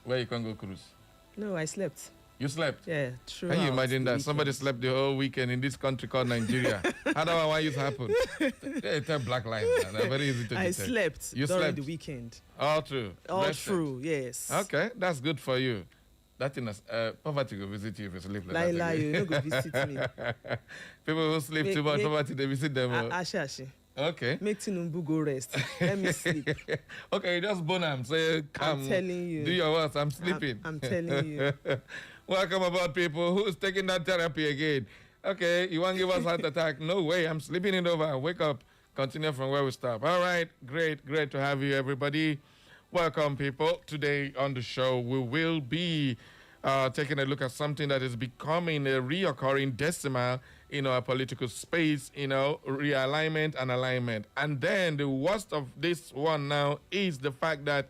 Where you can go cruise? No, I slept. You slept? Yeah, true. Can you imagine that? Somebody slept the whole weekend in this country called Nigeria. How do I want you to happen? They tell black lies. They're very easy to detect. I slept during the weekend. All true. All Rested. true, yes. Okay, that's good for you. That thing is, poverty will visit you if you sleep like that. You don't go visit me. People who sleep too much, poverty, they visit them. Ashe. Okay. Make Tinubu go rest. Let me sleep. Okay, you just bone am. Say, come. I'm telling you. Do your work. I'm sleeping. I'm telling you. Welcome about people. Who's taking that therapy again? Okay, you want to give us heart attack? No way. I'm sleeping it over. Wake up. Continue from where we stop. All right. Great to have you, everybody. Welcome, people. Today on the show, we will be taking a look at something that is becoming a reoccurring decimal in our political space, realignment and alignment. And then the worst of this one now is the fact that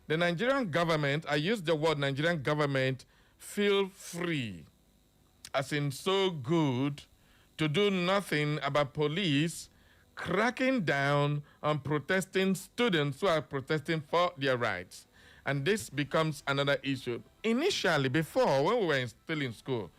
the Nigerian government, I use the word Nigerian government, feel free, as in so good, to do nothing about police cracking down on protesting students who are protesting for their rights. And this becomes another issue. Initially, before, when we were still in school,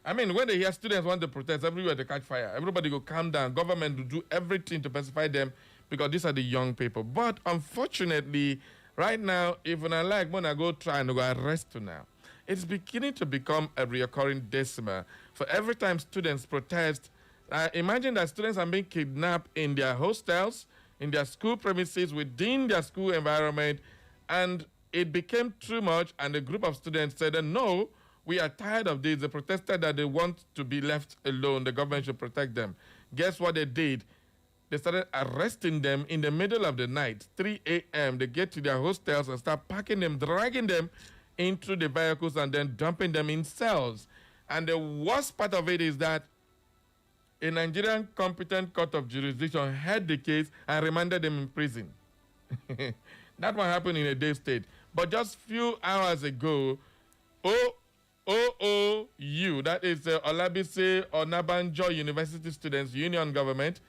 I mean, when they hear students want to protest, everywhere they catch fire. Everybody go calm down. Government will do everything to pacify them because these are the young people. But unfortunately, right now, even I like when I go try and go arrest you now, it's beginning to become a recurring decimal. For every time students protest, imagine that students are being kidnapped in their hostels, in their school premises, within their school environment, and it became too much, and a group of students said, no, we are tired of this. They protested that they want to be left alone. The government should protect them. Guess what they did? They started arresting them in the middle of the night, 3 a.m. They get to their hostels and start packing them, dragging them into the vehicles, and then dumping them in cells. And the worst part of it is that a Nigerian competent court of jurisdiction heard the case and remanded them in prison. That one happened in a day state. But just few hours ago, OOU, that is Olabisi Onabanjo University Students Union Government,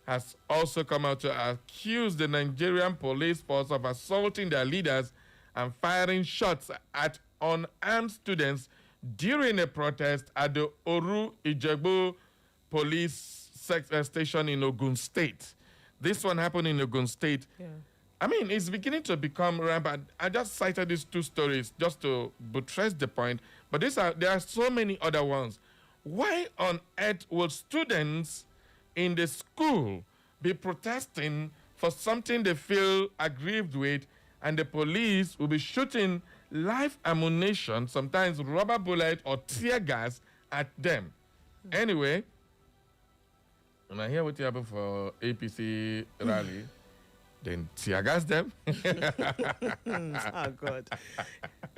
has also come out to accuse the Nigerian police force of assaulting their leaders and firing shots at unarmed students during a protest at the Oru Ijebu police station in Ogun State. This one happened in Ogun State. Yeah. I mean, it's beginning to become rampant. I just cited these two stories just to buttress the point, but there are so many other ones. Why on earth would students in the school be protesting for something they feel aggrieved with, and the police will be shooting live ammunition, sometimes rubber bullet or tear gas at them? Anyway, when I hear what happened for APC rally, then tear gas them. Oh, God.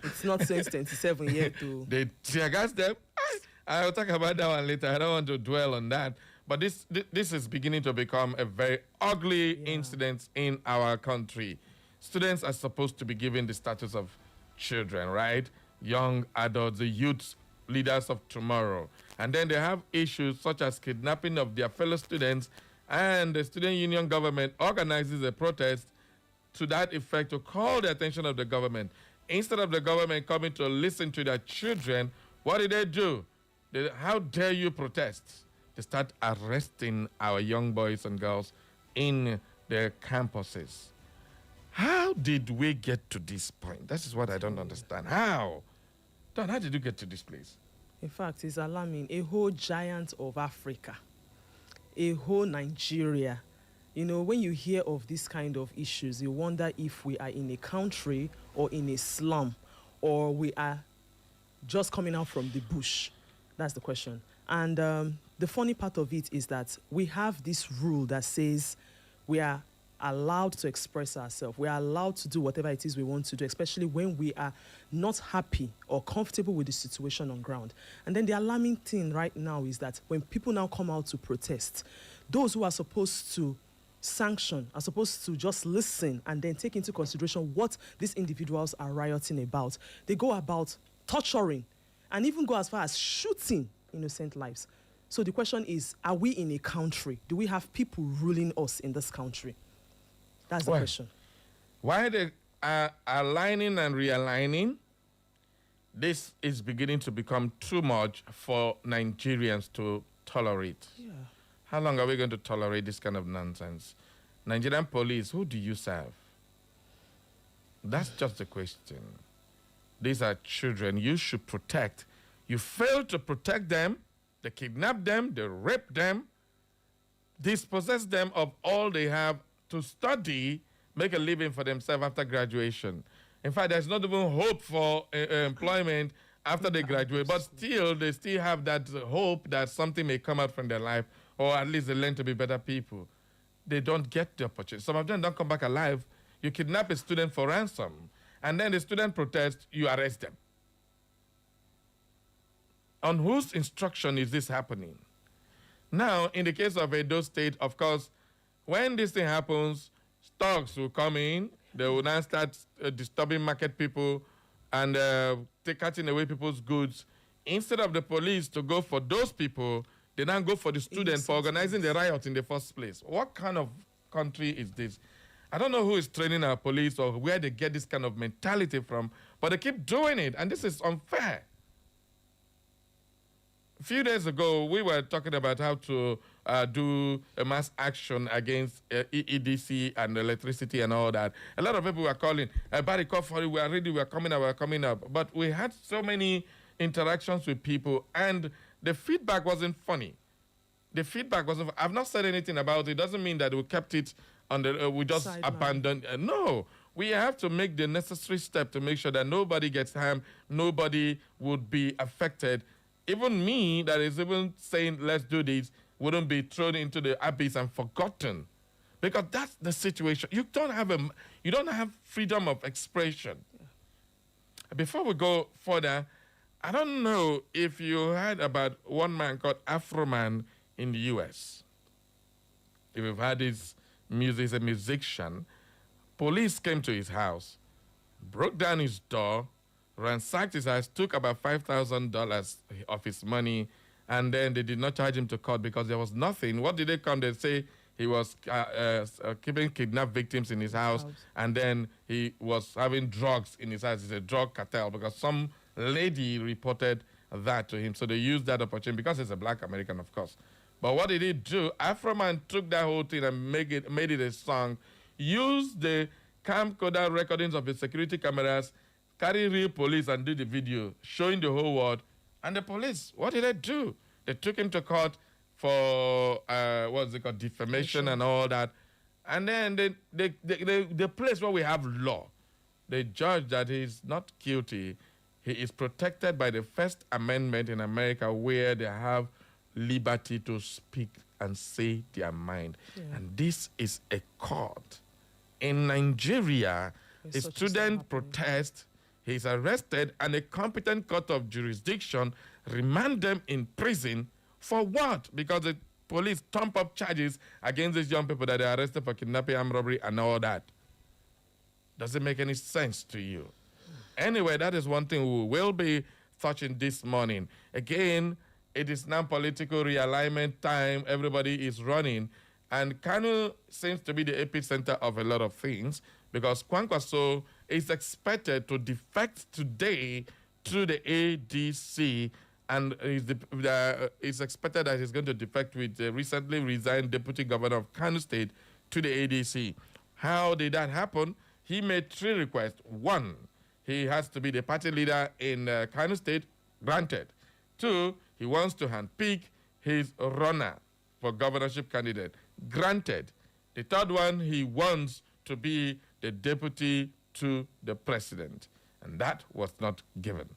It's not since 27 yet, too. They tear gas them. I'll talk about that one later. I don't want to dwell on that. But this is beginning to become a very ugly incident in our country. Students are supposed to be given the status of children, right? Young adults, the youth leaders of tomorrow. And then they have issues such as kidnapping of their fellow students, and the student union government organizes a protest to that effect to call the attention of the government. Instead of the government coming to listen to their children, what do? How dare you protest? They start arresting our young boys and girls in their campuses. How did we get to this point? This is what I don't understand. How? Don, how did you get to this place? In fact, it's alarming. A whole giant of Africa, a whole Nigeria. When you hear of this kind of issues, you wonder if we are in a country or in a slum, or we are just coming out from the bush. That's the question. And the funny part of it is that we have this rule that says we are allowed to express ourselves. We are allowed to do whatever it is we want to do, especially when we are not happy or comfortable with the situation on ground. And then the alarming thing right now is that when people now come out to protest, those who are supposed to sanction are supposed to just listen and then take into consideration what these individuals are rioting about. They go about torturing and even go as far as shooting innocent lives. So the question is, are we in a country? Do we have people ruling us in this country? That's the question. Why they aligning and realigning, this is beginning to become too much for Nigerians to tolerate. Yeah. How long are we going to tolerate this kind of nonsense? Nigerian police, who do you serve? That's just the question. These are children you should protect. You fail to protect them, they kidnap them, they rape them, dispossess them of all they have to study, make a living for themselves after graduation. In fact, there's not even hope for employment after they graduate, but still, they still have that hope that something may come out from their life, or at least they learn to be better people. They don't get the opportunity. Some of them don't come back alive. You kidnap a student for ransom, and then the student protests, you arrest them. On whose instruction is this happening? Now, in the case of Edo State, of course, when this thing happens, thugs will come in. They will now start disturbing market people and cutting away people's goods. Instead of the police to go for those people, they now go for the student for organizing the riot in the first place. What kind of country is this? I don't know who is training our police or where they get this kind of mentality from, but they keep doing it, and this is unfair. A few days ago, we were talking about how to do a mass action against EEDC and electricity and all that. A lot of people were calling, Barry, call for it, we're coming up. But we had so many interactions with people, and the feedback wasn't funny. The feedback wasn't, I've not said anything about it. It doesn't mean that we kept it on the, we just abandoned. No, we have to make the necessary step to make sure that nobody gets harmed, nobody would be affected. Even me, that is even saying, let's do this, wouldn't be thrown into the abyss and forgotten. Because that's the situation. You don't have freedom of expression. Before we go further, I don't know if you heard about one man called Afro Man in the US. If you've heard his music, he's a musician. Police came to his house, broke down his door, ransacked his house, took about $5,000 of his money, and then they did not charge him to court because there was nothing. What did they come? They say he was keeping kidnapped victims in his house, and then he was having drugs in his house. It's a drug cartel because some lady reported that to him. So they used that opportunity because he's a black American, of course. But what did he do? Afro Man took that whole thing and made it a song, used the camcorder recordings of the security cameras, carry real police and do the video, showing the whole world. And the police, what did they do? They took him to court for, what's it called, defamation and all that. And then the place where we have law, they judge that he's not guilty. He is protected by the First Amendment in America, where they have liberty to speak and say their mind. Yeah. And this is a court. In Nigeria, a student protests, he's arrested, and a competent court of jurisdiction remand them in prison for what? Because the police thump up charges against these young people that they arrested for kidnapping, armed robbery, and all that. Does it make any sense to you? Anyway, that is one thing we will be touching this morning. Again, it is now political realignment time. Everybody is running. And Kano seems to be the epicenter of a lot of things because KWANKWASO is expected to defect today to the ADC, and it's expected that he's going to defect with the recently resigned Deputy Governor of Kano State to the ADC. How did that happen? He made 3 requests. 1, he has to be the party leader in Kano State, granted. 2, he wants to handpick his runner for governorship candidate, granted. The 3rd one, he wants to be the deputy to the president, and that was not given.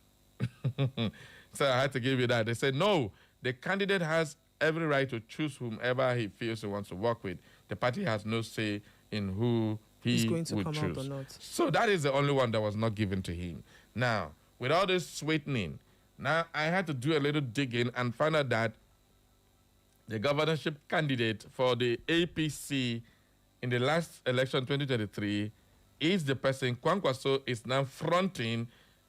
So I had to give you that. They said, no, the candidate has every right to choose whomever he feels he wants to work with. The party has no say in who he would choose. So that is the only one that was not given to him. Now, with all this sweetening, now I had to do a little digging and find out that the governorship candidate for the APC in the last election, 2023, is the person KWANKWASO is now fronting,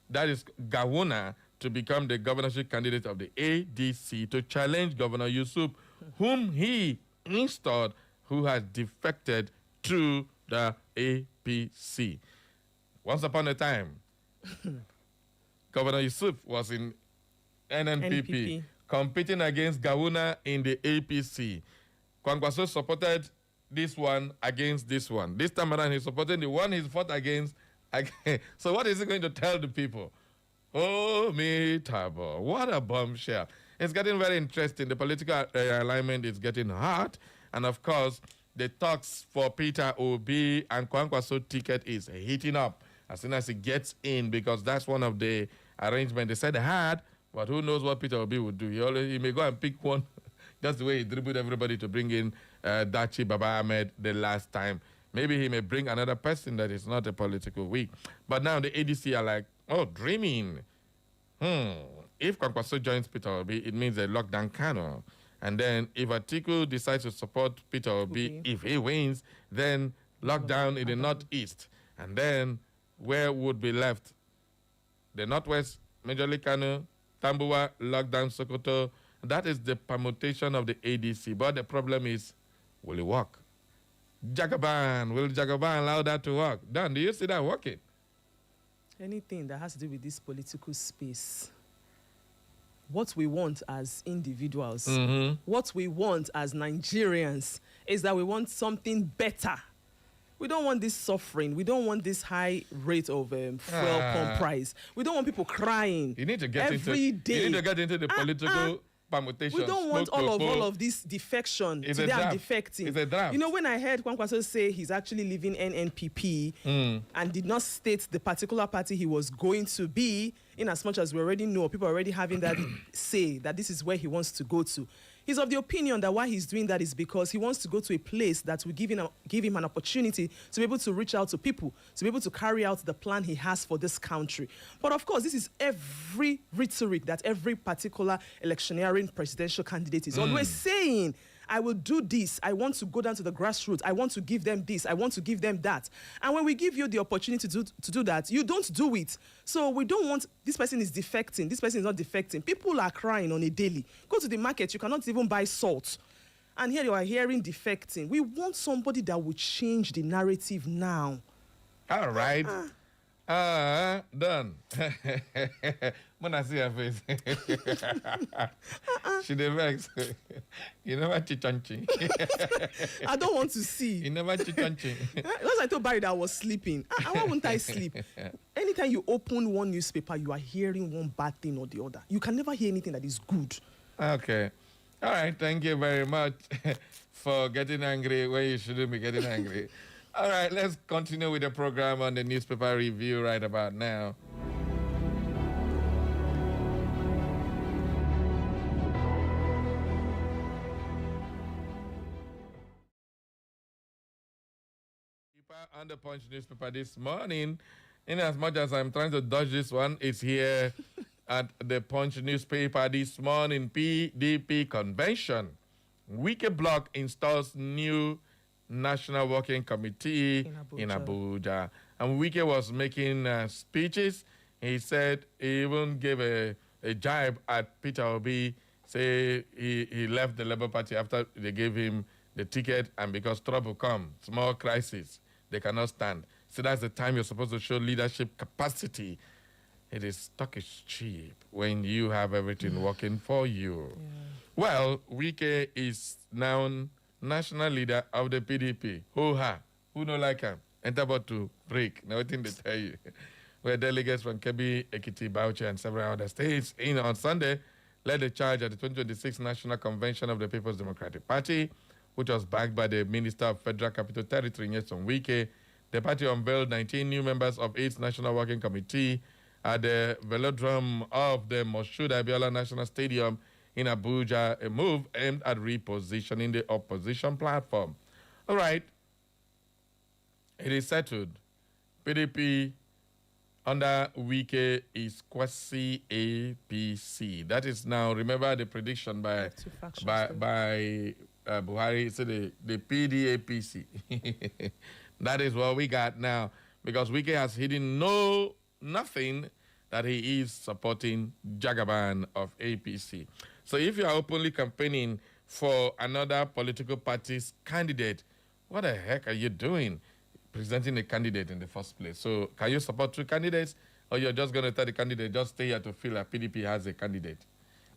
that is Gawuna, to become the governorship candidate of the ADC to challenge Governor Yusuf, whom he installed, who has defected to the APC. Once upon a time, Governor Yusuf was in NNPP, competing against Gawuna in the APC. KWANKWASO supported this one against this one. This time around, he's supporting the one he's fought against. So what is he going to tell the people? Oh, me, Tabo. What a bombshell. It's getting very interesting. The political alignment is getting hot. And, of course, the talks for Peter Obi and KWANKWASO ticket is heating up as soon as he gets in, because that's one of the arrangements they said they had. But who knows what Peter Obi would do. He may go and pick one. That's the way he dribbled everybody to bring in Dachi Baba Ahmed the last time. Maybe he may bring another person that is not a political weak. But now the ADC are like, oh, dreaming. If KWANKWASO joins Peter Obi, it means they lock down Kano. And then if Atiku decides to support Peter Obi, if he wins, then lockdown in the northeast. And then where would be left? The northwest, Majorly Kano, Tambuwa, lockdown Sokoto. That is the permutation of the ADC. But the problem is, will it work? Jagaban, will Jagaban allow that to work? Dan, do you see that working? Anything that has to do with this political space, what we want as individuals, what we want as Nigerians is that we want something better. We don't want this suffering. We don't want this high rate of fuel pump price. We don't want people crying. You need to get every day. You need to get into the political permutation. We don't want all of this defection. It's Today a I'm defecting. It's a draft. You know, when I heard KWANKWASO say he's actually leaving NNPP and did not state the particular party he was going to be, in as much as we already know, people are already having that say that this is where he wants to go to. He's of the opinion that why he's doing that is because he wants to go to a place that will give him an opportunity to be able to reach out to people, to be able to carry out the plan he has for this country. But of course, this is every rhetoric that every particular electioneering presidential candidate is always saying. I will do this. I want to go down to the grassroots. I want to give them this. I want to give them that. And when we give you the opportunity to do that, you don't do it. So we don't want, this person is defecting. This person is not defecting. People are crying on a daily. Go to the market. You cannot even buy salt. And here you are hearing defecting. We want somebody that will change the narrative now. All right. Done. When I see her face, she vex. You never chichanchi. I don't want to see. You never chichanchi. Once I told Barry that I was sleeping, why wouldn't I sleep? Anytime you open one newspaper, you are hearing one bad thing or the other. You can never hear anything that is good. Okay. All right. Thank you very much for getting angry when you shouldn't be getting angry. All right, let's continue with the program on the newspaper review right about now. On the Punch newspaper this morning, in as much as I'm trying to dodge this one, it's here at the Punch newspaper this morning. PDP convention. Wike bloc installs new National Working Committee in Abuja. And Wike was making speeches. He said he even gave a jibe at Peter Obi, say he left the Labour Party after they gave him the ticket, and because trouble come, small crisis, they cannot stand. So that's the time you're supposed to show leadership capacity. It is stock is cheap when you have everything working for you. Yeah. Well, Wike is now national leader of the PDP. Ho-ha. Who don't like him? Enter about to break. Nothing to tell you. Where delegates from Kebbi, Ekiti, Bauchi, and several other states in on Sunday led the charge at the 2026 National Convention of the People's Democratic Party, which was backed by the Minister of Federal Capital Territory, Nyesom Wike. The party unveiled 19 new members of its National Working Committee at the velodrome of the Moshood Abiola National Stadium in Abuja, a move aimed at repositioning the opposition platform. All right. It is settled. PDP under Wike is quasi-APC. That is now, remember the prediction by Buhari, so the PDAPC. That is what we got now, because Wike has hidden nothing that he is supporting Jagaban of APC. So if you are openly campaigning for another political party's candidate, what the heck are you doing? presenting a candidate in the first place. So can you support 2 candidates, or you're just going to tell the candidate, just stay here to feel like PDP has a candidate?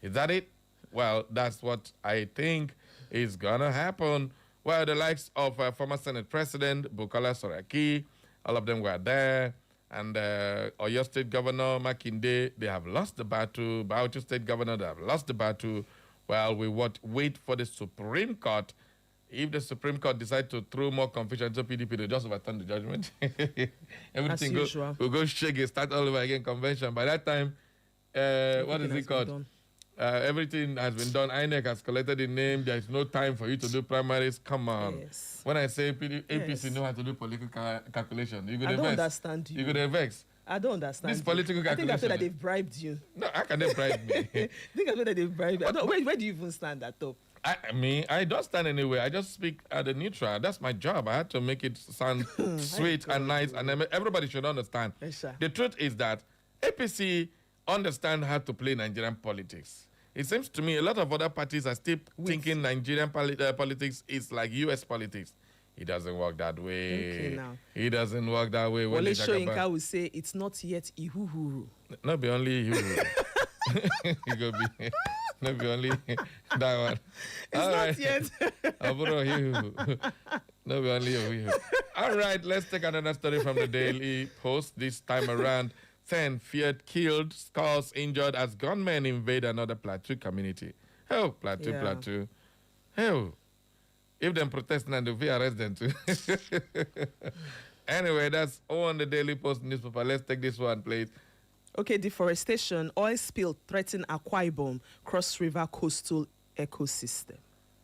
Is that it? Well, that's what I think is going to happen. Well, the likes of former Senate President Bukola Saraki, all of them were there. And Oyo State Governor Makinde, they have lost the battle. Bauchi State Governor, they have lost the battle. Well, we wait for the Supreme Court. If the Supreme Court decides to throw more confusion into PDP, they just overturn the judgment. Everything will go shake it, start all over again, convention. By that time, what is it called? Everything has been done. INEC has collected the name. There is no time for you to do primaries. Come on. Yes. When I say APC know how to do political calculation, you I don't understand you. You could vex. I don't understand. This political calculation. I think I feel that they've bribed you. No, how can they bribe me? I think I feel that they've bribed you. Where do you even stand at top? I don't stand anywhere. I just speak at the neutral. That's my job. I had to make it sound sweet and nice, and everybody should understand. Yes, sir. The truth is that APC understand how to play Nigerian politics. It seems to me a lot of other parties are still thinking Nigerian politics is like U.S. politics. It doesn't work that way. Okay, now. It doesn't work that way. Wale Soyinka will say it's not yet Ihuhuru. Not be only Ihuhuru. It could be. Not be only that one. It's all not right. Yet. Not be only Ihuhuru. All right, let's take another story from the Daily Post. This time around, 10 feared killed, scores injured as gunmen invade another Plateau community. Oh, Plateau. Oh, if them protest now, they'll be arrested them too. Anyway, that's all on the Daily Post newspaper. Let's take this one, please. Okay, deforestation, oil spill threaten Akwa Ibom, Cross River coastal ecosystem.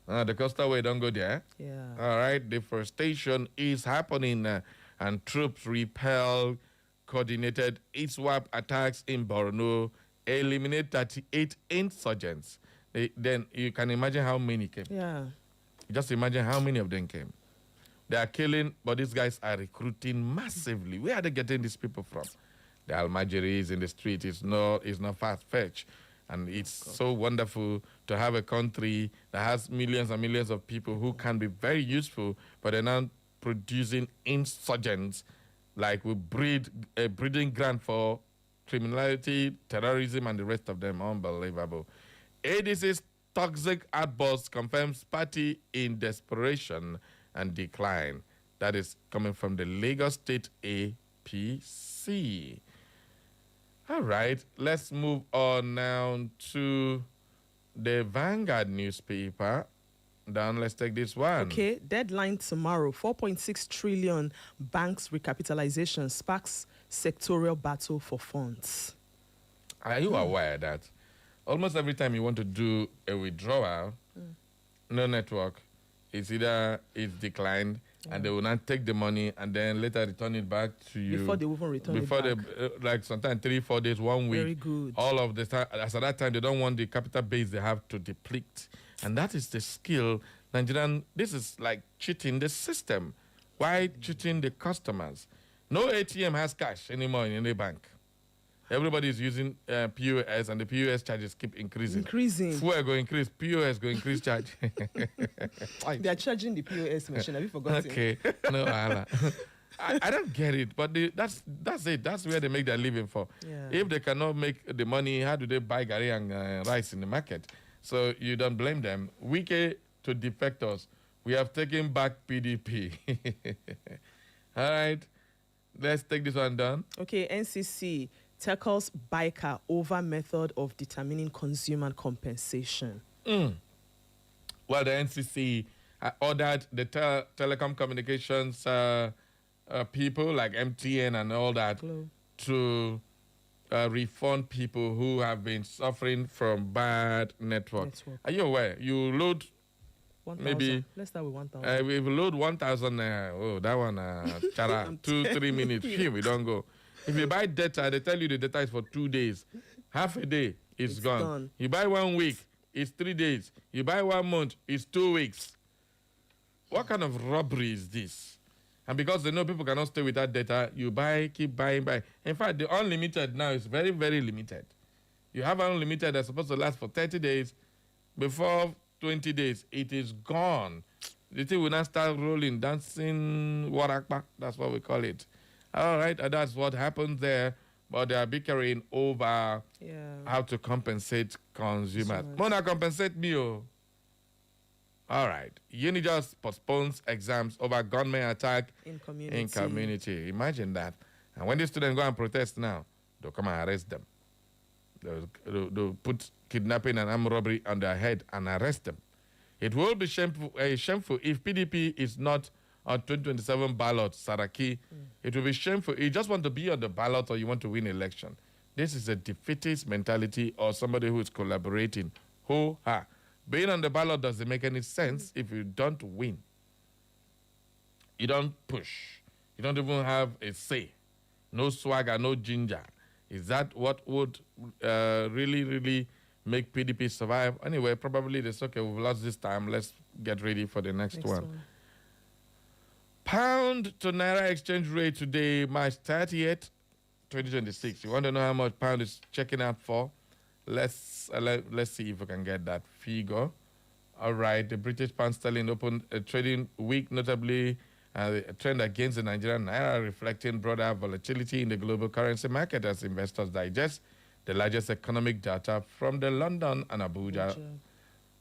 The coastal way, don't go there. Yeah. All right, deforestation is happening and troops repel coordinated ISWAP attacks in Borno, eliminate 38 insurgents. Then you can imagine how many came. Yeah. Just imagine how many of them came. They are killing, but these guys are recruiting massively. Where are they getting these people from? The Almajiris in the street is not far-fetched. And it's so wonderful to have a country that has millions and millions of people who can be very useful, but they're now producing insurgents. Like we breed a breeding ground for criminality, terrorism, and the rest of them. Unbelievable. ADC's toxic outburst confirms party in desperation and decline. That is coming from the Lagos State APC. All right, let's move on now to the Vanguard newspaper. Down, let's take this one. Okay, deadline tomorrow. 4.6 trillion banks recapitalization sparks sectorial battle for funds. Are you aware that almost every time you want to do a withdrawal, no network, it's declined, and they will not take the money and then later return it back to you. Before they even return it back. Like sometimes 3-4 days, 1 week. Very good. All of the time, as at that time, they don't want the capital base they have to deplete. And that is the skill. This is like cheating the system. Why cheating the customers? No ATM has cash anymore in any bank. Everybody is using POS, and the POS charges keep increasing. Fuel go increase, POS go increase charge. They are charging the POS machine. Have you forgotten? Okay, no, I don't get it, but that's it. That's where they make their living for. Yeah. If they cannot make the money, how do they buy gari and rice in the market? So you don't blame them. Wike to defectors. We have taken back PDP. All right, let's take this one down. Okay, NCC tackles biker over method of determining consumer compensation. Well, the NCC ordered the telecom communications people like MTN and all that to refund people who have been suffering from bad network. Are you aware? You load 1,000. maybe... Let's start with 1,000. We load 1,000. That one, chara, 2-3 minutes. We don't go. If you buy data, they tell you the data is for 2 days. Half a day, it's gone. Done. You buy 1 week, it's 3 days. You buy 1 month, it's 2 weeks. What kind of robbery is this? And because they know people cannot stay without data, you keep buying. In fact, the unlimited now is very, very limited. You have unlimited that's supposed to last for 30 days. Before 20 days, it is gone. the thing will not start rolling, dancing warakpa. That's what we call it. All right, and that's what happened there. But they are bickering over how to compensate consumers. Mona, compensate me, oh. All right. Uni just postpones exams over gunman attack in community. Imagine that. And when the students go and protest now, they'll come and arrest them. They'll put kidnapping and armed robbery on their head and arrest them. It will be shameful if PDP is not on 2027 ballot, Saraki. It will be shameful. You just want to be on the ballot or you want to win election. This is a defeatist mentality or somebody who is collaborating. Ho-ha. Being on the ballot doesn't make any sense if you don't win. You don't push. You don't even have a say. No swagger, no ginger. Is that what would really, really make PDP survive? Anyway, probably it's okay. We've lost this time. Let's get ready for the next one. Pound to Naira exchange rate today, March 30th, 2026. You want to know how much pound is checking out for? Let's see if we can get that figure. All right, the British pound sterling opened a trading week, notably a trend against the Nigerian naira, reflecting broader volatility in the global currency market as investors digest the largest economic data from the London and Abuja.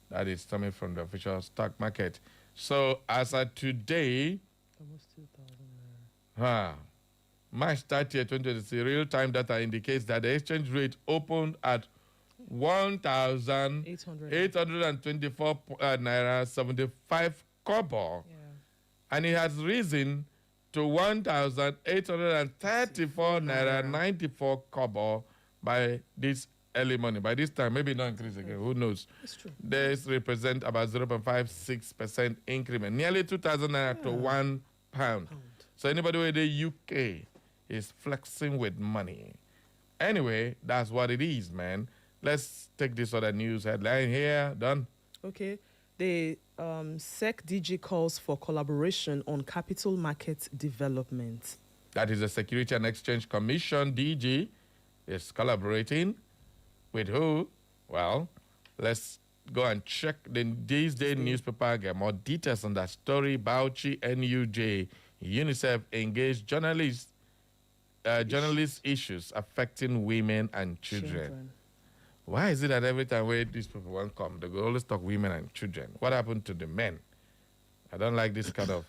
That is coming from the official stock market. So as of today, almost 2,000. March 30th, 2023, real-time data indicates that the exchange rate opened at 1,824 naira 75 kobo, and it has risen to 1,834 naira 94 kobo by this early morning. By this time, maybe not increase again. Who knows? It's true. This represents about 0.56% increment, nearly 2,000 naira to £1. So anybody with the UK is flexing with money. Anyway, that's what it is, man. Let's take this other news headline here. Done. Okay. The SEC DG calls for collaboration on capital market development. That is the Security and Exchange Commission, DG, is collaborating with who? Well, let's go and check these days newspaper, get more details on that story. Bauchi, NUJ, UNICEF engaged journalist issues affecting women and children. Why is it that every time these people won't come, they go always talk women and children? What happened to the men? I don't like this kind of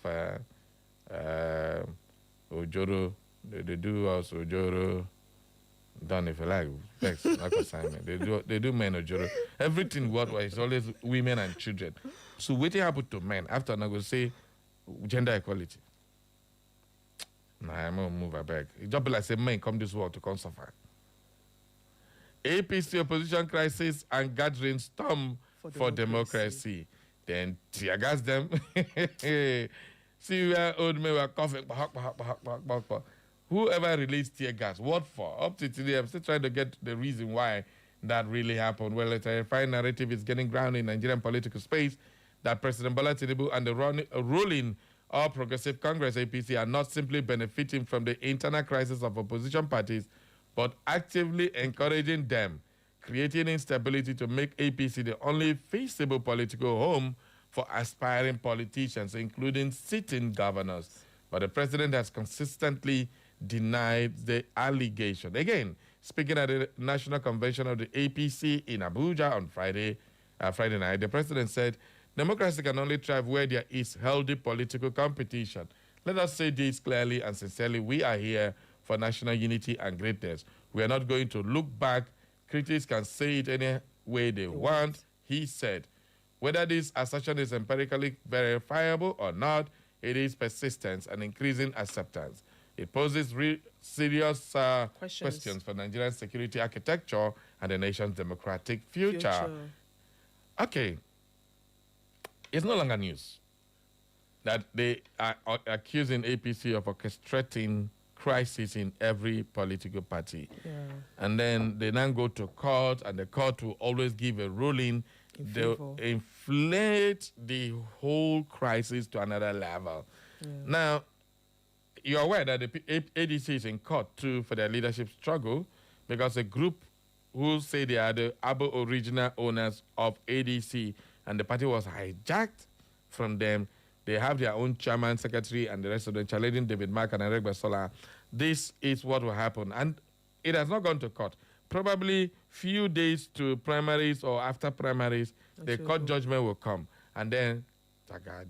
ojoro. They do us ojoro. Done if you like. Thanks, like assignment. They do men ojoro. Everything worldwide is always women and children. So what happened to men? After I go say gender equality. Nah, I'm gonna move her back. It just be like say men come this world to come suffer. APC opposition crisis and gathering storm for democracy. Then tear gas them. See where old men were coughing. Whoever released tear gas, what for? Up to today, I'm still trying to get the reason why that really happened. Well, a terrifying narrative is getting ground in Nigerian political space that President Bola Tinubu and the ruling All Progressive Congress, APC, are not simply benefiting from the internal crisis of opposition parties, but actively encouraging them, creating instability to make APC the only feasible political home for aspiring politicians, including sitting governors. But the president has consistently denied the allegation. Again, speaking at the National Convention of the APC in Abuja on Friday night, the president said, democracy can only thrive where there is healthy political competition. Let us say this clearly and sincerely. We are here for national unity and greatness. We are not going to look back. Critics can say it any way they want, he said. Whether this assertion is empirically verifiable or not, it is persistence and increasing acceptance. It poses serious questions for Nigerian security architecture and the nation's democratic future. Okay. It's no longer news that they are accusing APC of orchestrating crisis in every political party. And then they now go to court, and the court will always give a ruling. They'll inflate the whole crisis to another level. Now, you're aware that the ADC is in court too for their leadership struggle because a group who say they are the original owners of ADC and the party was hijacked from them, They have their own chairman, secretary, and the rest of them challenging David Mark and Eric Basola. This is what will happen. And it has not gone to court. Probably few days to primaries or after primaries, the court judgment will come. And then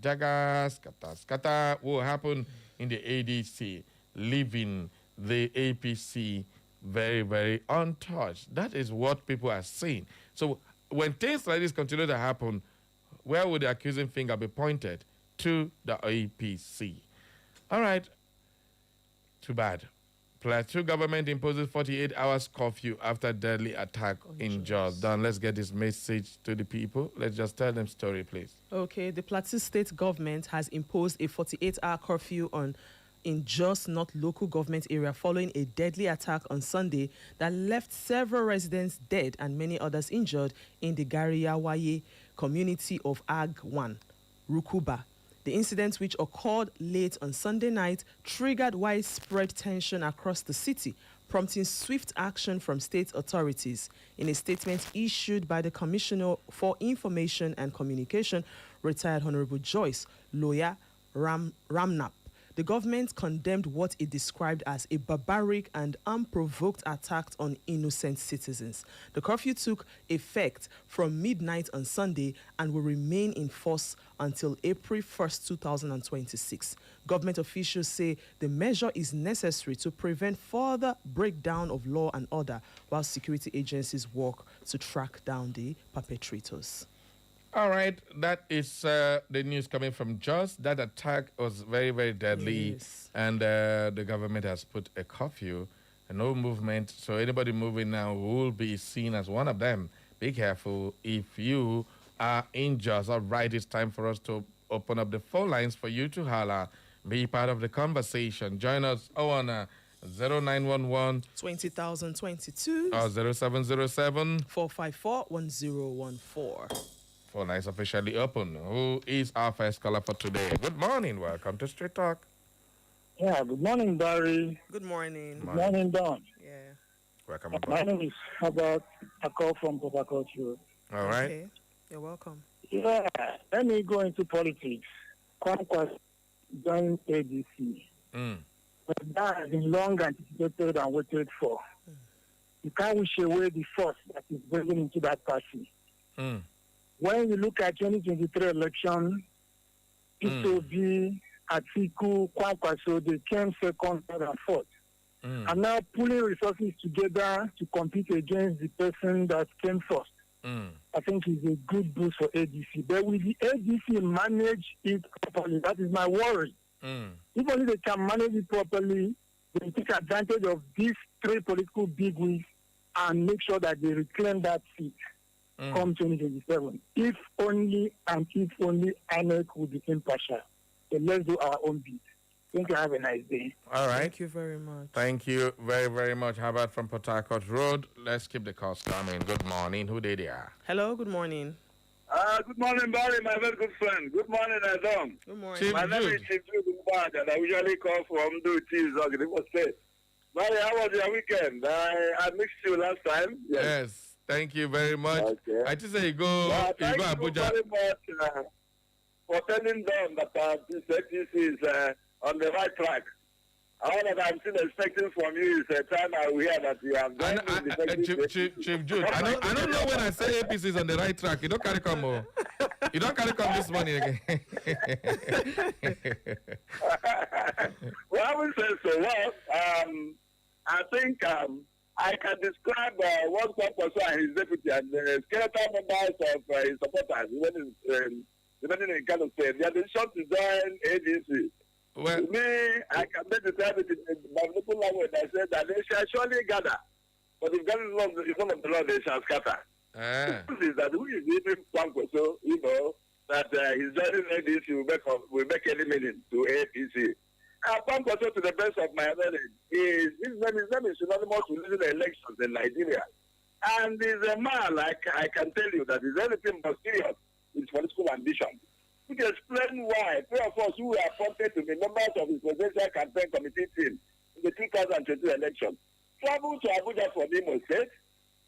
jaga, scatter will happen in the ADC, leaving the APC very, very untouched. That is what people are saying. So when things like this continue to happen, where would the accusing finger be pointed? To the APC. All right. Too bad. Plateau government imposes 48 hours curfew after deadly attack in Jos. Don, let's get this message to the people. Let's just tell them story, please. Okay, the Plateau State government has imposed a 48-hour curfew in Jos North local government area following a deadly attack on Sunday that left several residents dead and many others injured in the Gariyawaye community of Ag 1, Rukuba. The incident, which occurred late on Sunday night, triggered widespread tension across the city, prompting swift action from state authorities. In a statement issued by the Commissioner for Information and Communication, retired Honorable Joyce Loya Ramnap, the government condemned what it described as a barbaric and unprovoked attack on innocent citizens. The curfew took effect from midnight on Sunday and will remain in force until April 1st, 2026. Government officials say the measure is necessary to prevent further breakdown of law and order, while security agencies work to track down the perpetrators. All right, that is the news coming from Jos. That attack was very, very deadly, and the government has put a curfew, no movement. So anybody moving now will be seen as one of them. Be careful if you are in Jos. All right, it's time for us to open up the phone lines for you to holler. Be part of the conversation. Join us on 0911 20022 or 0707 454 1014. Phone lines officially open. Who is our first caller for today? Good morning. Welcome to Straight Talk. Yeah, good morning, Barry. Good morning. Good morning, Don. Yeah. Welcome My aboard. name is Herbert. I call from Port Harcourt Road. All right. Okay. You're welcome. Yeah, let me go into politics. KWANKWAS joined ADC. But that has been long anticipated and waited for. You can't wish away the force that is bringing into that party. When you look at 2023 election, P2B, Atiku, KWANKWASO'S, they came second, third, and fourth. And now pulling resources together to compete against the person that came first. I think is a good boost for ADC. But will the ADC manage it properly? That is my worry. If only they can manage it properly, they will take advantage of these three political bigwigs and make sure that they reclaim that seat come 2027. If only INEC will be impartial. So let's do our own bit. Thank you. Have a nice day. All right. Thank you very much. Thank you very, very much. How about from Port Harcourt Road? Let's keep the calls coming. Good morning. Who they are? Hello, good morning. Good morning, Barry, my very good friend. Good morning, Adam. Good morning. Chief My name is Jude. Chief Jude Mbad, and I usually call from Cheese River State. Barry, how was your weekend? I missed you last time. Yes. Thank you very much. Okay. I just say you go Thank you Abuja. very much for telling them that this is on the right track. All that I'm still expecting from you is a time I will hear that you have done. Chief Jude, I don't know when I say APC is on the right track. You don't carry come. You don't carry come this morning again. Well, I will say so. Well, I think I can describe what KWANKWASO and his deputy and the skeletal members of his supporters, depending in Kano State, they have been shot to join ADC. Well, To me, I can make the time in my local language. I said that they shall surely gather, but if God is not in front of the Lord, they shall scatter. This is that who is even KWANKWASO, you know, that his joining ADC will make any meaning to APC. KWANKWASO, to the best of my knowledge, his name is synonymous with losing the elections in Nigeria. And he's a man, like I can tell you, that is anything but serious with political ambition. He can explain why three of us who were appointed to be members of his presidential campaign committee team in the 2020 election traveled to Abuja for Imo State,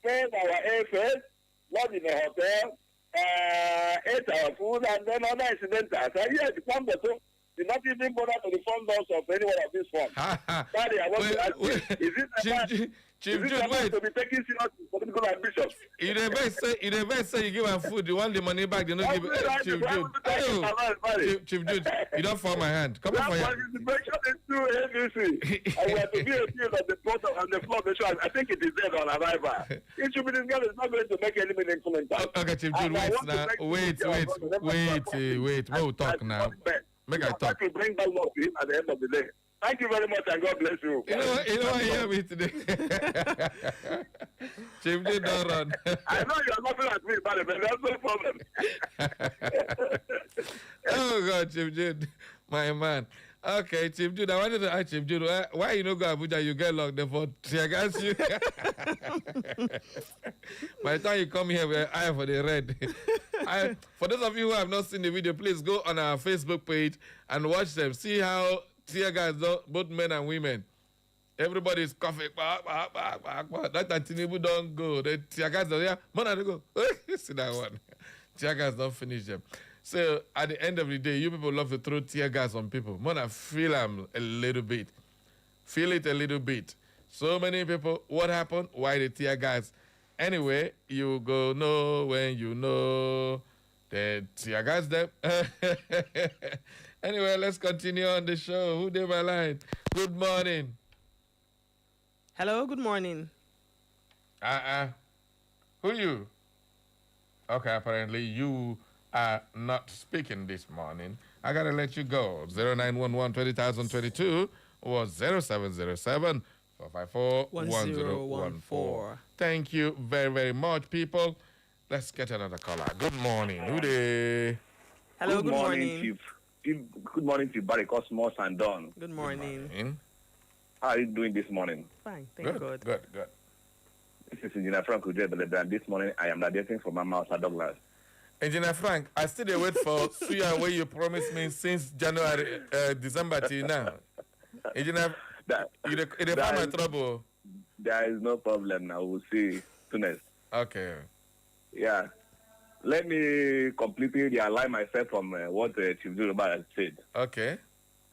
paid our airfares, lodged in a hotel, ate our food, and then other incidentals. And yet, Kwankwaso did not even bother to the front doors of any one of these funds. Daddy, I want to ask you, is it Chief Jude, to be taking serious political ambitions? You never say you give her food, you want the money back, they don't give it. Chief Jude. Chief Jude, you don't fall my hand. Come on for your... Participation is too ABC. And we have to be a field on the floor of the show. I think it is dead on arrival. It should be this girl is not going to make any meaningful impact. Okay, Chief Jude, wait. We'll talk now. Make I talk. To bring that law to him at the end of the day. Thank you very much, and God bless you. You know what you hear me today? Chief Jude, don't run. I know you're laughing at me, but that's no problem. Oh, God, Chief Jude, my man. Okay, Chief Jude, I wanted to ask Chief Jude, why you no go Abuja, you get locked there for tear gas you? By the time you come here, we're eye for the red. For those of you who have not seen the video, please go on our Facebook page and watch them. See how tear gas, both men and women. Everybody is coughing. That Tinubu don't go. The tear gas are there. Man, I go. See that one. Tear gas don't finish them. So at the end of the day, you people love to throw tear gas on people. Man, I feel them a little bit. Feel it a little bit. So many people, what happened? Why the tear gas? Anyway, you go know when you know the tear gas them. Anyway, let's continue on the show. Who did my line? Good morning. Hello, good morning. Who you? Okay, apparently you are not speaking this morning. I gotta let you go. 0911-20,022 or 0707-454-1014. Thank you very, very much, people. Let's get another caller. Good morning. Who dey? Hello, good morning. Chief. Good morning to Barry Cosmos and Don. Good morning. How are you doing this morning? Fine, thank God. Good. This is Engineer Frank Ujebele, and this morning I am radiating from my mouth at Douglas. Engineer Frank, I still dey wait for Suya where you promised me since January, December till now. Engineer, you dey find my trouble. There is no problem now. We'll see soonest. Okay. Yeah. Let me completely realign myself from what Chief Zuruba has said. Okay.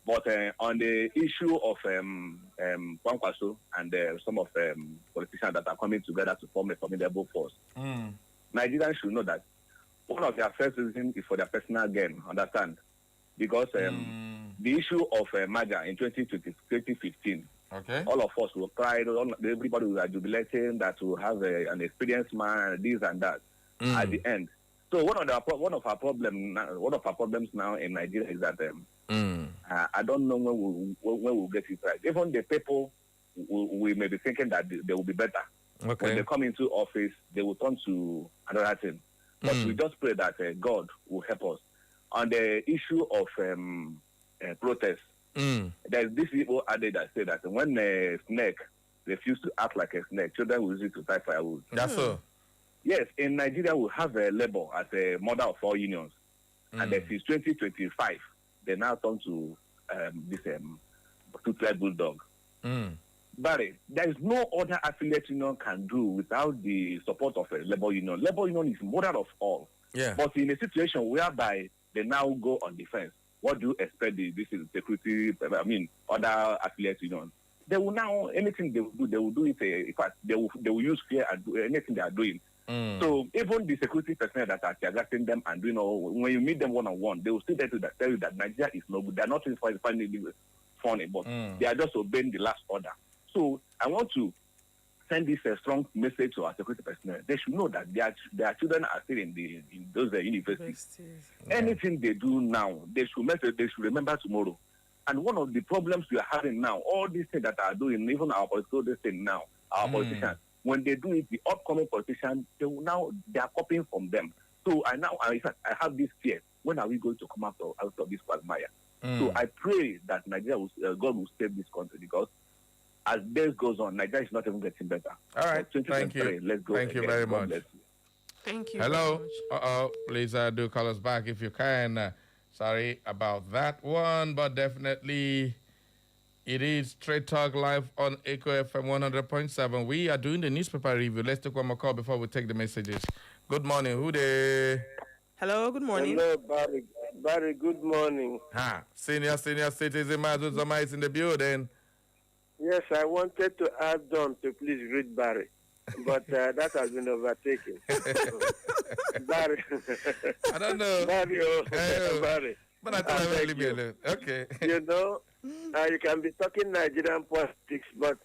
But on the issue of Kwankwaso and some of politicians that are coming together to form a formidable force, Nigerians should know that one of their first reasons is for their personal gain, understand? Because the issue of merger in 2015, okay, all of us will cry, everybody was jubilating that we have an experienced man, this and that at the end. So one of our problems now in Nigeria is that I don't know when we'll get it right. Even the people, we may be thinking that they will be better. Okay. When they come into office, they will turn to another thing. But we just pray that God will help us. On the issue of protest, there's this people adage that say that when a snake refuses to act like a snake, children will use it to tie firewood. That's so. Yes, in Nigeria we have Labour as a mother of all unions, and since 2025 they now turn to this two-thread bulldog. Barry, there is no other affiliate union can do without the support of a Labour union. Labour union is mother of all. Yeah. But in a situation whereby they now go on defense, what do you expect this is security? Other affiliate unions. They will now anything they will do it. In fact, they will use fear and do anything they are doing. So even the security personnel that are targeting them and when you meet them one-on-one, they will still tell you that Nigeria is no good. They are not finding it funny, but they are just obeying the last order. So I want to send this strong message to our security personnel. They should know that their children are still in those universities. Yeah. Anything they do now, they should remember tomorrow. And one of the problems we are having now, all these things that are doing, even our political thing now, our politicians, when they do it, the upcoming politicians, they are copying from them. So I have this fear. When are we going to come out of this quagmire? So I pray that Nigeria God will save this country, because as days goes on, Nigeria is not even getting better. All right, thank you. Let's go. Thank you very much. Thank you. Hello. Please do call us back if you can. Sorry about that one, but definitely It is Straight Talk live on Echo FM 100.7. We are doing the newspaper review. Let's take one more call before we take the messages. Good morning. Who there? Hello, good morning. Hello, Barry. Barry, good morning. Senior citizen Mazu Zama is in the building. Yes, I wanted to add on to please greet Barry, but that has been overtaken. Barry. I don't know. Barry, Barry. But I thought I would leave you alone. Okay. You know, you can be talking Nigerian politics, but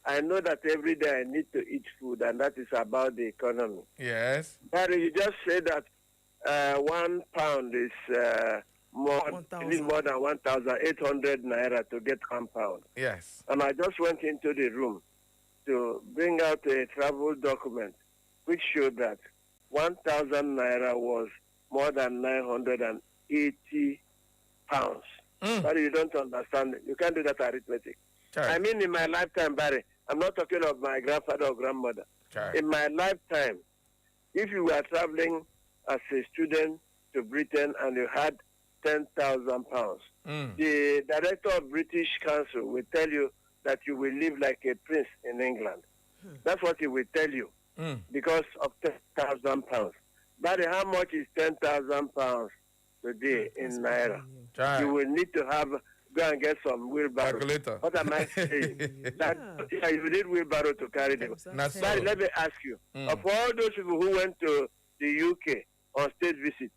I know that every day I need to eat food, and that is about the economy. Yes. Barry, you just said that £1 is more than 1,800 naira to get £1. Yes. And I just went into the room to bring out a travel document which showed that 1,000 naira was more than 980 pounds. Barry, you don't understand it. You can't do that arithmetic. Sure. I mean, in my lifetime, Barry, I'm not talking of my grandfather or grandmother. Sure. In my lifetime, if you were traveling as a student to Britain and you had 10,000 pounds, the director of British Council will tell you that you will live like a prince in England. That's what he will tell you because of 10,000 pounds. Barry, how much is 10,000 pounds today in Naira? Sure. You will need to go and get some wheelbarrow. Calculator. What am I saying? You need wheelbarrow to carry them. Barry, let me ask you, of all those people who went to the UK on state visit,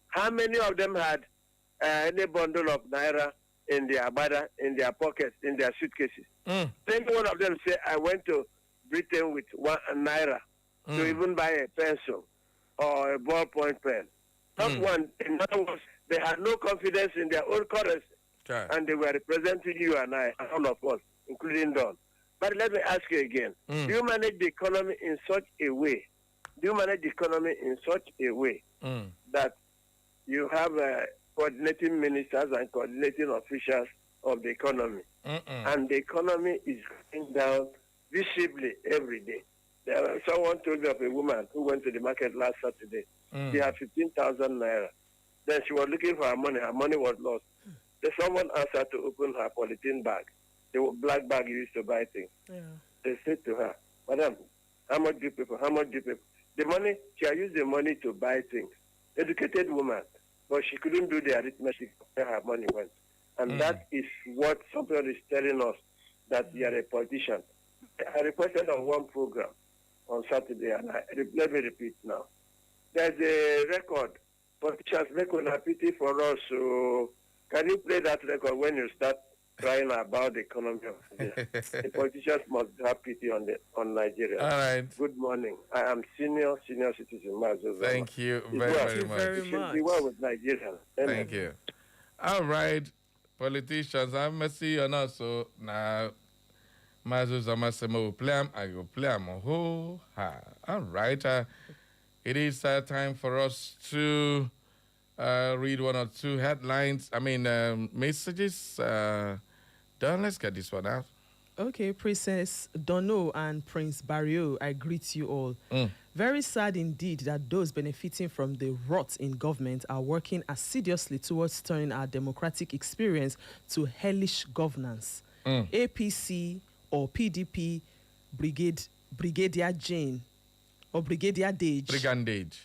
how many of them had any bundle of Naira in their bada, in their pockets, in their suitcases? Any one of them say, I went to Britain with Naira to even buy a pencil or a ballpoint pen. Not one. In other words, they had no confidence in their own currency. Sure. And they were representing you and I, and all of us, including Don. But let me ask you again. Do you manage the economy in such a way? That you have coordinating ministers and coordinating officials of the economy? And the economy is going down visibly every day. Someone told me of a woman who went to the market last Saturday. She had 15,000 naira. Then she was looking for her money. Her money was lost. Then someone asked her to open her polythene bag, the black bag you used to buy things. Yeah. They said to her, Madam, how much do you pay for? How much do you pay for? The money, she had used the money to buy things. Educated woman, but she couldn't do the arithmetic where her money went. And that is what somebody is telling us, that you are a politician. I reported on one program on Saturday, and let me repeat now. There's a record. Politicians make a pity for us. So can you play that record when you start crying about the economy of Nigeria? The politicians must have pity on Nigeria. All right. Good morning. I am senior citizen Mazu. Thank you very much. Be well with Nigeria. Thank you. All right. Politicians, have mercy on us. So now, Mazu Zama Semo will play him. I will play him. All right. It is time for us to read one or two headlines. Messages. Don, let's get this one out. Okay, Princess Dono and Prince Barrio, I greet you all. Very sad indeed that those benefiting from the rot in government are working assiduously towards turning our democratic experience to hellish governance. APC or PDP Brigadier Jane or Brigadier Dage. Brigandage.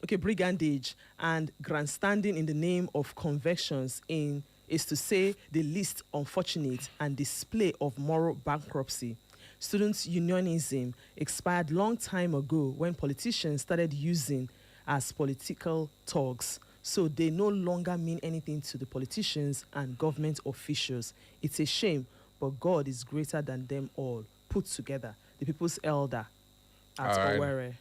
Okay, brigandage and grandstanding in the name of convictions is to say the least unfortunate and display of moral bankruptcy. Students' unionism expired long time ago when politicians started using as political thugs, so they no longer mean anything to the politicians and government officials. It's a shame, but God is greater than them all put together. The people's elder at Owerri.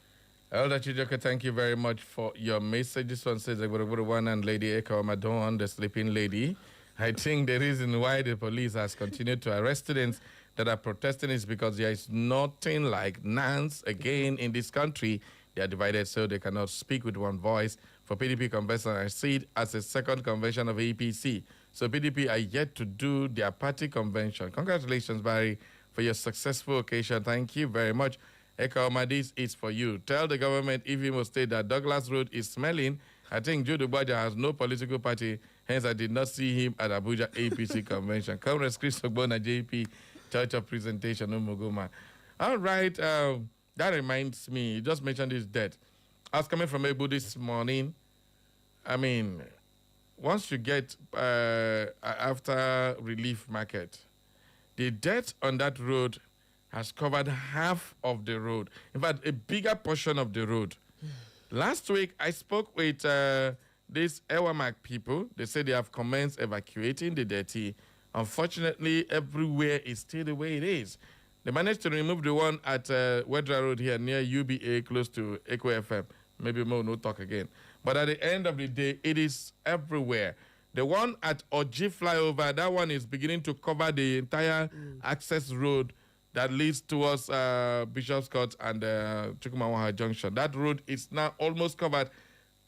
Elder Chijoka, thank you very much for your message. This one says, one and Lady Eka Omadon, the sleeping lady. I think the reason why the police has continued to arrest students that are protesting is because there is nothing like NANS again in this country. They are divided so they cannot speak with one voice. For PDP convention, I see it as a second convention of APC. So PDP are yet to do their party convention. Congratulations, Barry, for your successful occasion. Thank you very much. Eka Omadis is for you. Tell the government if Imo State that Douglas Road is smelling I think Jude Ubaja has no political party, hence I did not see him at Abuja APC convention. Comrade Chris Ogbona, JP, Church of Presentation, Umuguma. All right, that reminds me, you just mentioned his death. I was coming from Ebu this morning. I mean, once you get after Relief Market, the debt on that road has covered half of the road. In fact, a bigger portion of the road. Last week, I spoke with these Ewamak people. They said they have commenced evacuating the dirty. Unfortunately, everywhere is still the way it is. They managed to remove the one at Wedra Road here near UBA, close to Echo FM. Maybe more, no talk again. But at the end of the day, it is everywhere. The one at Oji Flyover, that one is beginning to cover the entire access road that leads towards Bishop's Court and Chukwumawaha Junction. That road is now almost covered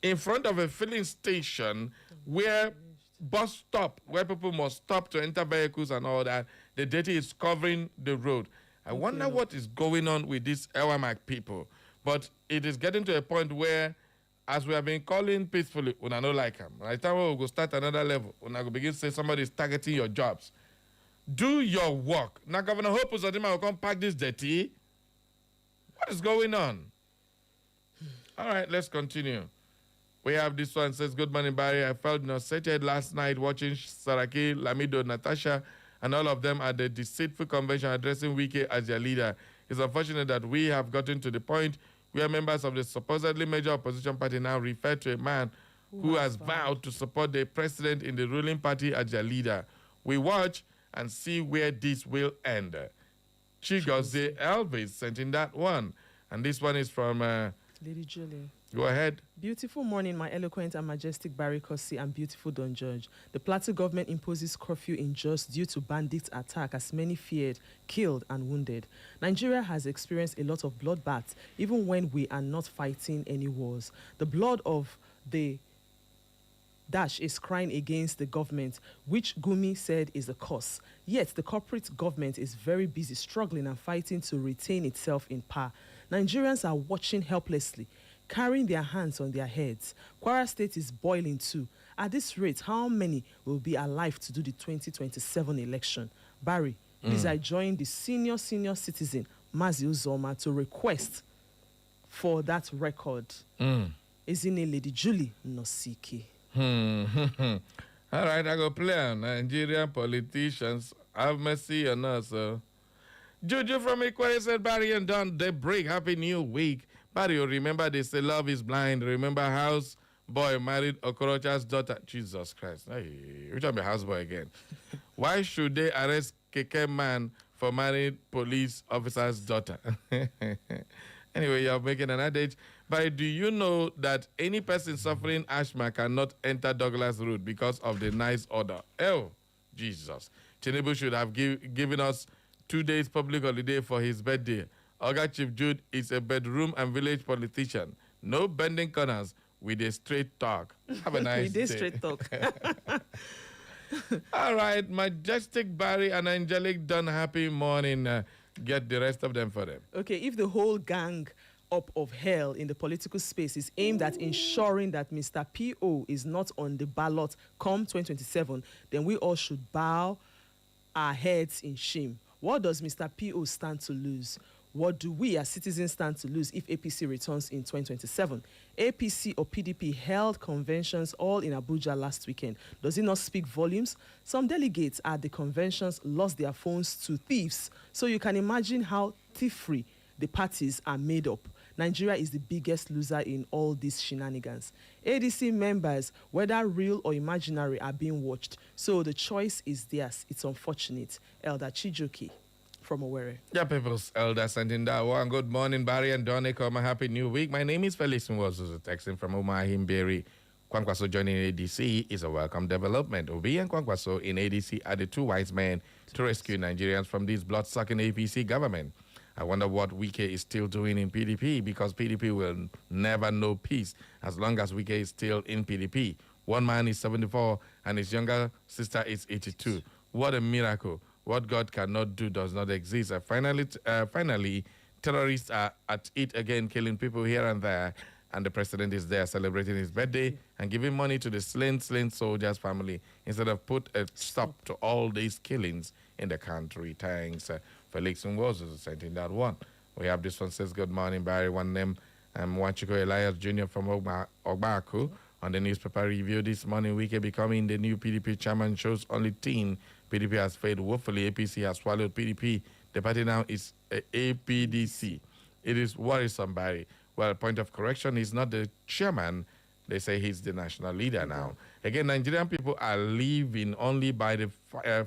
in front of a filling station where bus stop, where people must stop to enter vehicles and all that. The dirty is covering the road. I wonder what is going on with these Ewamak people. But it is getting to a point where, as we have been calling peacefully, una no like them. Right now we'll go start another level. Una go begin to say somebody is targeting your jobs. Do your work. Now Governor Hope Uzodinma will come pack this dirty. What is going on? All right, let's continue. We have this one, says, good morning, Barry. I felt nauseated last night watching Saraki, Lamido, Natasha, and all of them at the deceitful convention addressing Wike as their leader. It's unfortunate that we have gotten to the point where members of the supposedly major opposition party now refer to a man who has vowed to support the president in the ruling party as their leader. We watch and see where this will end. Chigozie Elvis sent in that one. And this one is from Lady Julie. Go ahead. Beautiful morning, my eloquent and majestic Barry Kosi and beautiful Don George. The Plateau government imposes curfew in Jos due to bandits' attack as many feared, killed and wounded. Nigeria has experienced a lot of bloodbaths even when we are not fighting any wars. The blood of the Dash is crying against the government, which Gumi said is a cause. Yet the corporate government is very busy struggling and fighting to retain itself in power. Nigerians are watching helplessly, carrying their hands on their heads. Kwara State is boiling too. At this rate, how many will be alive to do the 2027 election? Barry, please I join the senior citizen, Mazi Uzoma, to request for that record. Isn't Lady Julie Nosiki? All right, I go play on Nigerian politicians. Have mercy on us. Juju from Equator said, Barry and Don, they break. Happy New Week. Barry, you remember they say love is blind. Remember house boy married Okorocha's daughter. Jesus Christ. Hey, which one be house boy again? Why should they arrest Keke man for married police officer's daughter? Anyway, you're making an adage. But do you know that any person suffering asthma cannot enter Douglas Road because of the nice order? Oh, Jesus. Tinubu should have given us 2 days public holiday for his birthday. Oga Chief Jude is a bedroom and village politician. No bending corners with a straight talk. Have a nice day. With a straight talk. All right, majestic Barry and angelic Don, happy morning. Get the rest of them for them. Okay, if the whole gang up of hell in the political space is aimed at ensuring that Mr. P.O. is not on the ballot come 2027, then we all should bow our heads in shame. What does Mr. P.O. stand to lose? What do we as citizens stand to lose if APC returns in 2027? APC or PDP held conventions all in Abuja last weekend. Does it not speak volumes? Some delegates at the conventions lost their phones to thieves. So you can imagine how thief-free the parties are made up. Nigeria is the biggest loser in all these shenanigans. ADC members, whether real or imaginary, are being watched. So the choice is theirs. It's unfortunate. Elder Chijoki from Owerri. Yeah, people's elder sending that one. Good morning, Barry and Donnie. Come a happy new week. My name is Felix Nwozu, texting from Umahimberry. KWANKWASO joining ADC is a welcome development. Obi and KWANKWASO in ADC are the two wise men to rescue Nigerians from this blood-sucking APC government. I wonder what Wike is still doing in PDP, because PDP will never know peace as long as Wike is still in PDP. One man is 74 and his younger sister is 82. What a miracle. What God cannot do does not exist. Finally, terrorists are at it again, killing people here and there. and the president is there celebrating his birthday and giving money to the slain soldiers' family instead of put a stop to all these killings in the country. Thanks, Felix Nwozu, sending that one. We have this one says, good morning, Barry. One name, Wanchiko Elias Jr. from Ogbaku. On the newspaper review this morning, Wike becoming the new PDP chairman shows only teen. PDP has failed woefully. APC has swallowed PDP. The party now is APDC. It is worrisome, Barry. Well, point of correction, he's not the chairman. They say he's the national leader now. Again, Nigerian people are living only by the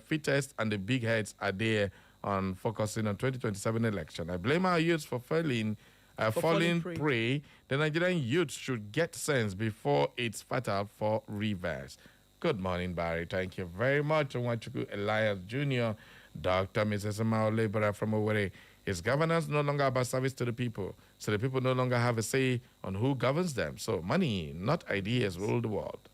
fittest, and the big heads are there on focusing on 2027 election. I blame our youths for falling prey. The Nigerian youth should get sense before it's fatal for reverse. Good morning, Barry. Thank you very much. Wanchuku Elias Jr., Dr. Mrs. Mao Laborer from Owerri. Is governance no longer about service to the people? So the people no longer have a say on who governs them. So money, not ideas, rule the world.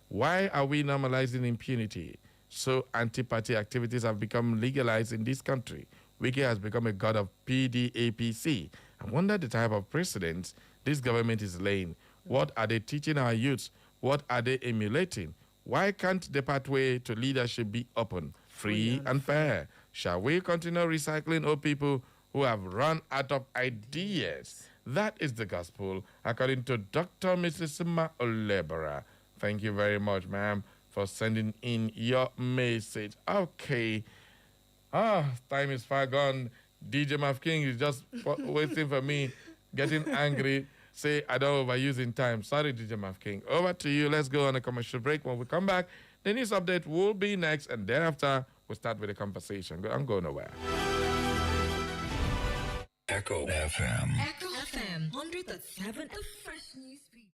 Why are we normalizing impunity? So anti-party activities have become legalized in this country. Wiki has become a god of PDAPC. I wonder the type of precedents this government is laying. What are they teaching our youths? What are they emulating? Why can't the pathway to leadership be open, free and fair? Shall we continue recycling old people who have run out of ideas? That is the gospel, according to Dr. Mrs. Olebera. Thank you very much, ma'am, for sending in your message. Okay. Time is far gone. DJ Maf King is just waiting for me, getting angry. Say, I don't overuse in time. Sorry, DJ Maf King. Over to you. Let's go on a commercial break. When we come back, the news update will be next, and thereafter, we'll start with the conversation. I'm going nowhere. Echo FM. Echo FM, 100.7, the fresh news beat.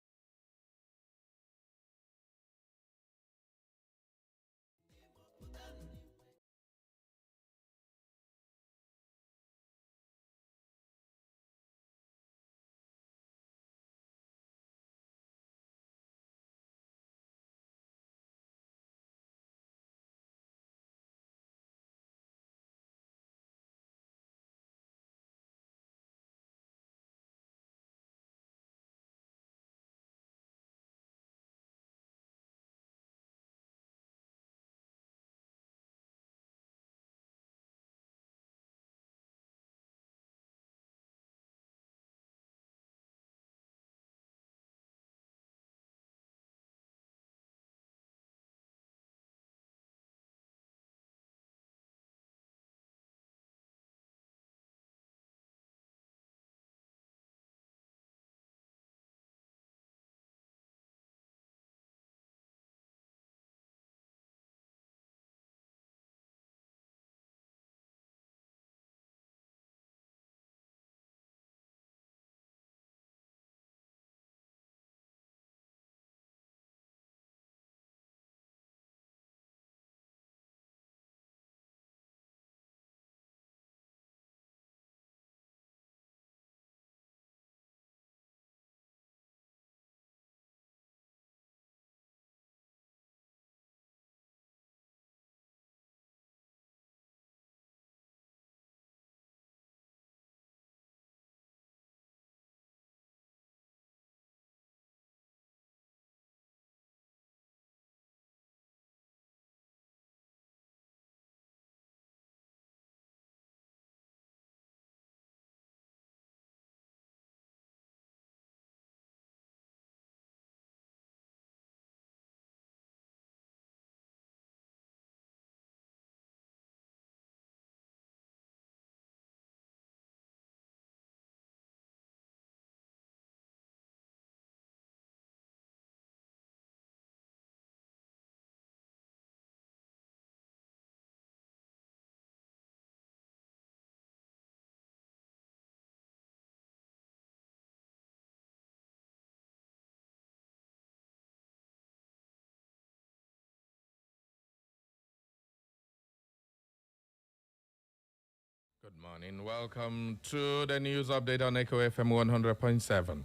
Good morning. Welcome to the news update on Echo FM 100.7.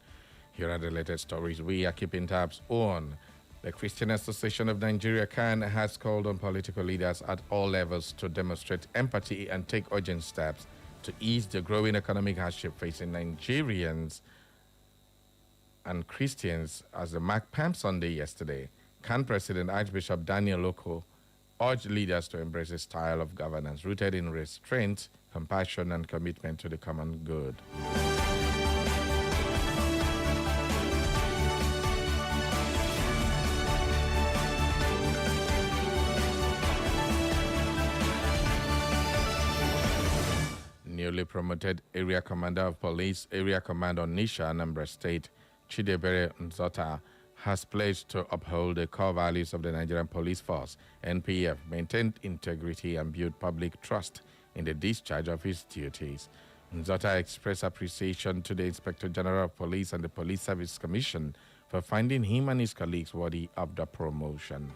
Here are the latest stories we are keeping tabs on. The Christian Association of Nigeria, CAN, has called on political leaders at all levels to demonstrate empathy and take urgent steps to ease the growing economic hardship facing Nigerians. and Christians as the Mark Palm Sunday yesterday, CAN President Archbishop Daniel Oko urged leaders to embrace a style of governance rooted in restraint, compassion, and commitment to the common good. Newly promoted Area Commander of Police, Area Command on Nisha, Anambra State, Chidebere Nzota, has pledged to uphold the core values of the Nigerian Police Force, NPF, maintain integrity and build public trust in the discharge of his duties. Nzota expressed appreciation to the Inspector General of Police and the Police Service Commission for finding him and his colleagues worthy of the promotion.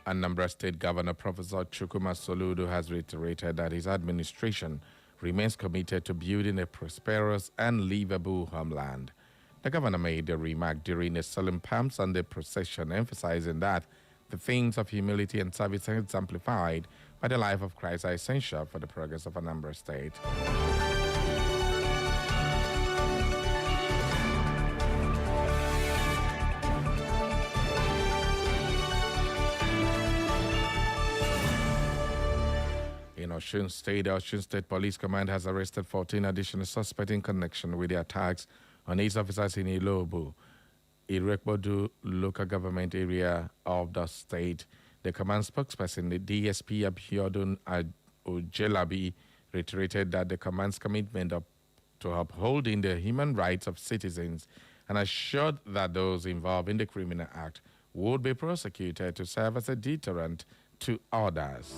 Anambra State Governor Professor Chukwuma Soludo has reiterated that his administration remains committed to building a prosperous and livable homeland. The governor made the remark during a solemn Palm Sunday procession, emphasizing that the themes of humility and service exemplified by the life of Christ are essential for the progress of Anambra State. In Osun State, the Osun State Police Command has arrested 14 additional suspects in connection with the attacks on 8 officers in Ilobu, Irekbodu local government area of the state. The command spokesperson, the DSP Abiodun Ojelabi, reiterated that the command's commitment to upholding the human rights of citizens and assured that those involved in the criminal act would be prosecuted to serve as a deterrent to others.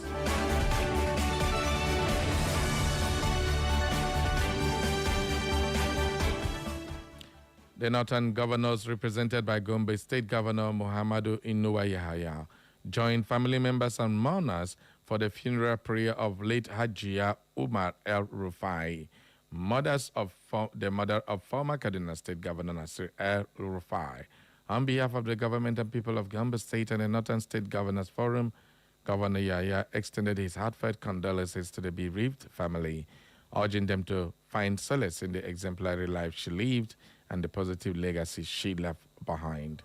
The Northern governors, represented by Gombe State Governor Muhammadu Inuwa Yahaya, joined family members and mourners for the funeral prayer of late Hajia Umar El Rufai, the mother of former Kaduna State Governor Nasir El Rufai. On behalf of the government and people of Gombe State and the Northern State Governors Forum, Governor Yahaya extended his heartfelt condolences to the bereaved family, urging them to find solace in the exemplary life she lived and the positive legacy she left behind.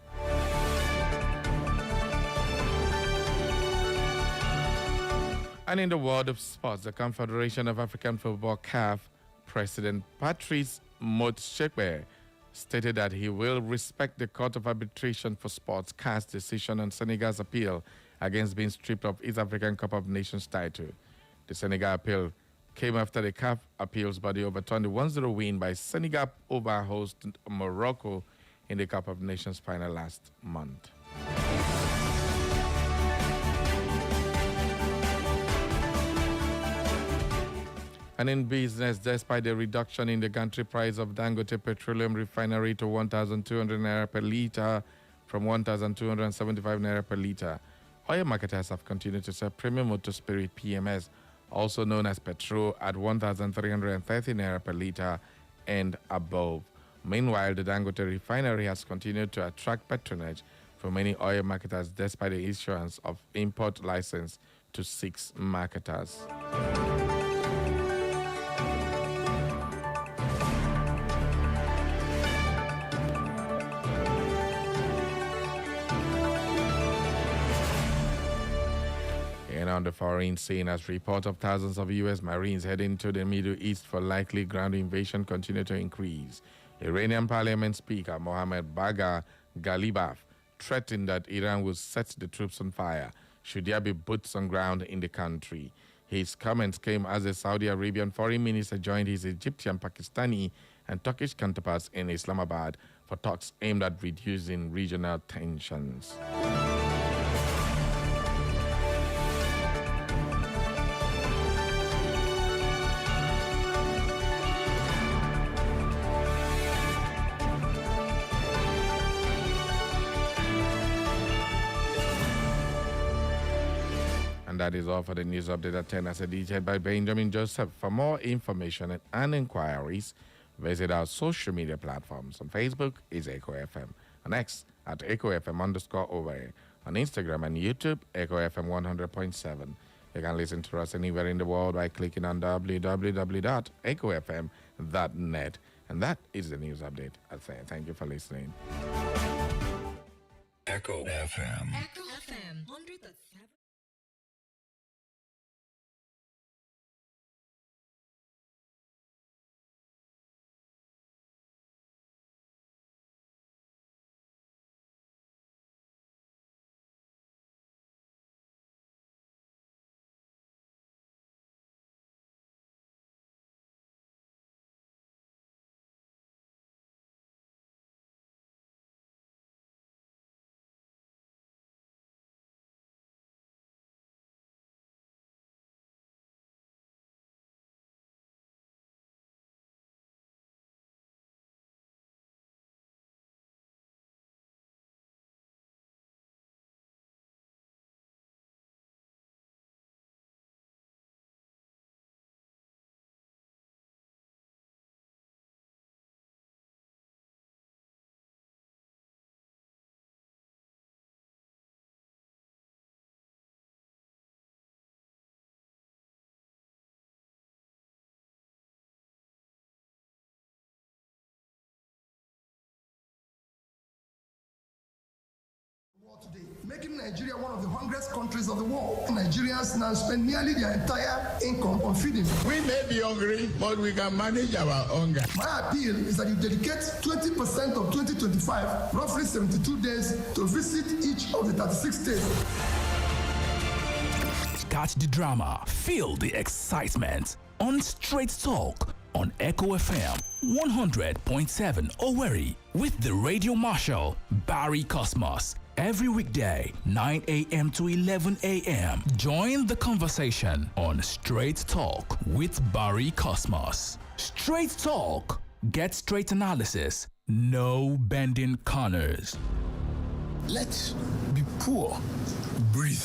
And in the world of sports, the Confederation of African Football CAF President Patrice Motsepe stated that he will respect the Court of Arbitration for Sports CAS decision on Senegal's appeal against being stripped of East African Cup of Nations title. The Senegal appeal came after the CAF appeals body overturned the 1-0 win by Senegal over host Morocco in the Cup of Nations final last month. And in business, despite the reduction in the gantry price of Dangote Petroleum Refinery to 1,200 naira per litre from 1,275 naira per litre, oil marketers have continued to sell premium motor spirit PMS, also known as petrol, at 1,330 naira per litre and above. Meanwhile, the Dangote refinery has continued to attract patronage from many oil marketers despite the issuance of import license to 6 marketers. And on the foreign scene, as reports of thousands of U.S. Marines heading to the Middle East for likely ground invasion continue to increase, Iranian Parliament Speaker Mohammad Bagher Ghalibaf threatened that Iran will set the troops on fire should there be boots on ground in the country. His comments came as the Saudi Arabian foreign minister joined his Egyptian, Pakistani, and Turkish counterparts in Islamabad for talks aimed at reducing regional tensions. And that is all for the news update at 10 as edited by Benjamin Joseph. For more information and inquiries, visit our social media platforms. On Facebook is Echo FM. On X at Echo FM _OA. On Instagram and YouTube, Echo FM 100.7. You can listen to us anywhere in the world by clicking on www.echofm.net. And that is the news update. I say thank you for listening. Echo FM. Echo FM 100.7. Today, making Nigeria one of the hungriest countries of the world. Nigerians now spend nearly their entire income on feeding. We may be hungry, but we can manage our hunger. My appeal is that you dedicate 20% of 2025, roughly 72 days, to visit each of the 36 states. Catch the drama, feel the excitement on Straight Talk on Echo FM 100.7 Owerri with the Radio Marshal Barry Cosmos. Every weekday, 9 a.m. to 11 a.m. Join the conversation on Straight Talk with Barry Cosmos. Straight Talk. Get straight analysis. No bending corners. Let's be poor. Breathe.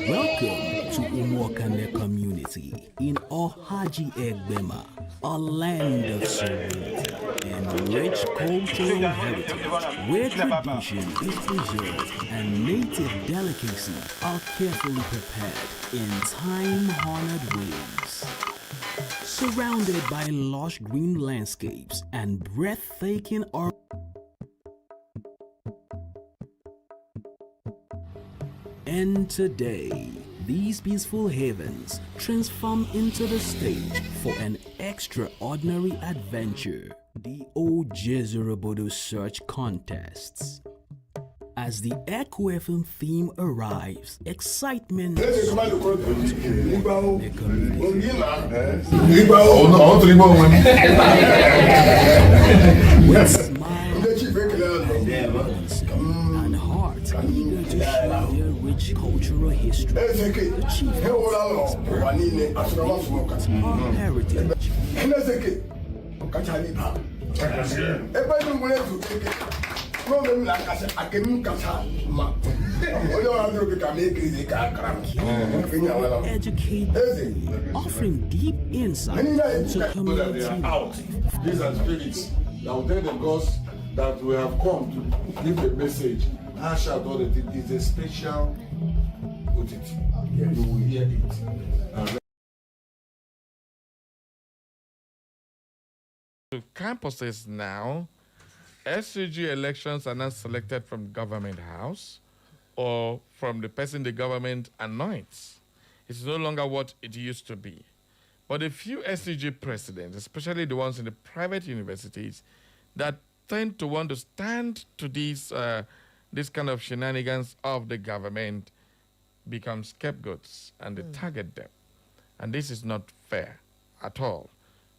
Welcome to Umwakane community in Ohaji Egbema, a land of serenity and rich cultural heritage, where tradition is preserved and native delicacy are carefully prepared in time-honored ways. Surrounded by lush green landscapes and breathtaking art. And today, these peaceful havens transform into the stage for an extraordinary adventure, the Ojezorobodo Search Contests. As the Echo FM theme arrives, excitement with smiles and hearts eager to share their rich cultural history, the chief our heritage. Educate, offering deep insight into community life. These are spirits. that will tell the gods that we have come to give a message and shout all the things. It's a special OTT. Yes. You will hear it. To campuses now, SCG elections are not selected from government house or from the person the government anoints. It's no longer what it used to be. But a few SCG presidents, especially the ones in the private universities, that tend to want to stand to these this kind of shenanigans of the government, become scapegoats and they target them. And this is not fair at all.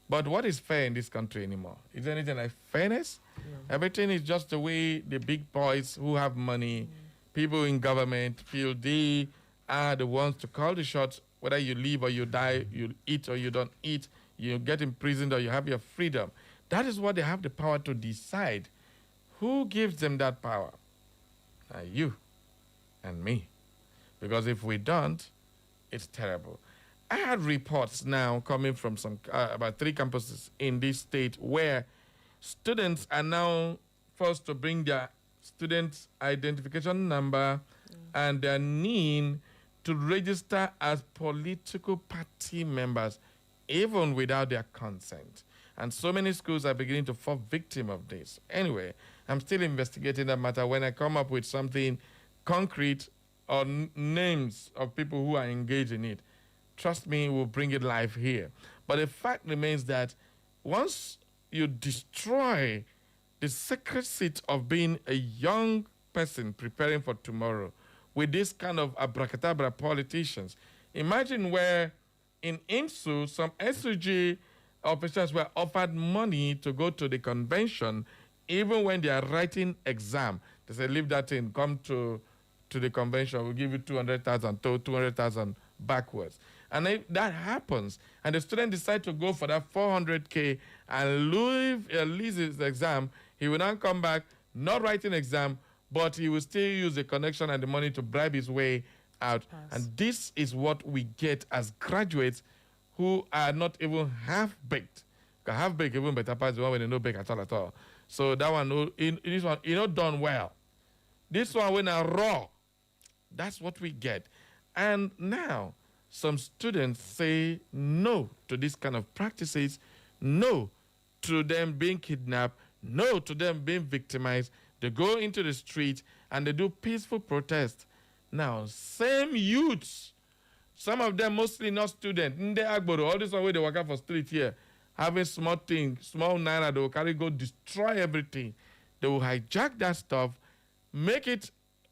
But what is fair in this country anymore? Is there anything like fairness? No. Everything is just the way the big boys who have money, people in government feel they are the ones to call the shots, whether you live or you die, you eat or you don't eat, you get imprisoned or you have your freedom. That is what they have the power to decide. Who gives them that power? You and me. Because if we don't, it's terrible. I had reports now coming from some about 3 campuses in this state where students are now forced to bring their student identification number and their NIN to register as political party members, even without their consent. And so many schools are beginning to fall victim of this. Anyway, I'm still investigating that matter. When I come up with something concrete or names of people who are engaged in it, trust me, we'll bring it live here. But the fact remains that once you destroy the sacred seat of being a young person preparing for tomorrow with this kind of abracadabra politicians, imagine where in IMSU, some SUG officials were offered money to go to the convention even when they are writing exam. They say, leave that in, come to the convention, we'll give you 200,000, 200,000 backwards. And if that happens, and the student decides to go for that 400K and lose his exam, he will not come back, not writing exam, but he will still use the connection and the money to bribe his way out. And this is what we get as graduates who are not even half-baked. Because half-baked even better pass the one when they no bake at all. So that one, this one, not done well. This one, when are raw, that's what we get. And now, some students say no to this kind of practices, no to them being kidnapped, no to them being victimized. They go into the street and they do peaceful protest. Now, same youths, some of them mostly not students, Nde Agboro, all this one way they work out for street here, having small things, small naira, they will carry, go destroy everything. They will hijack that stuff, make it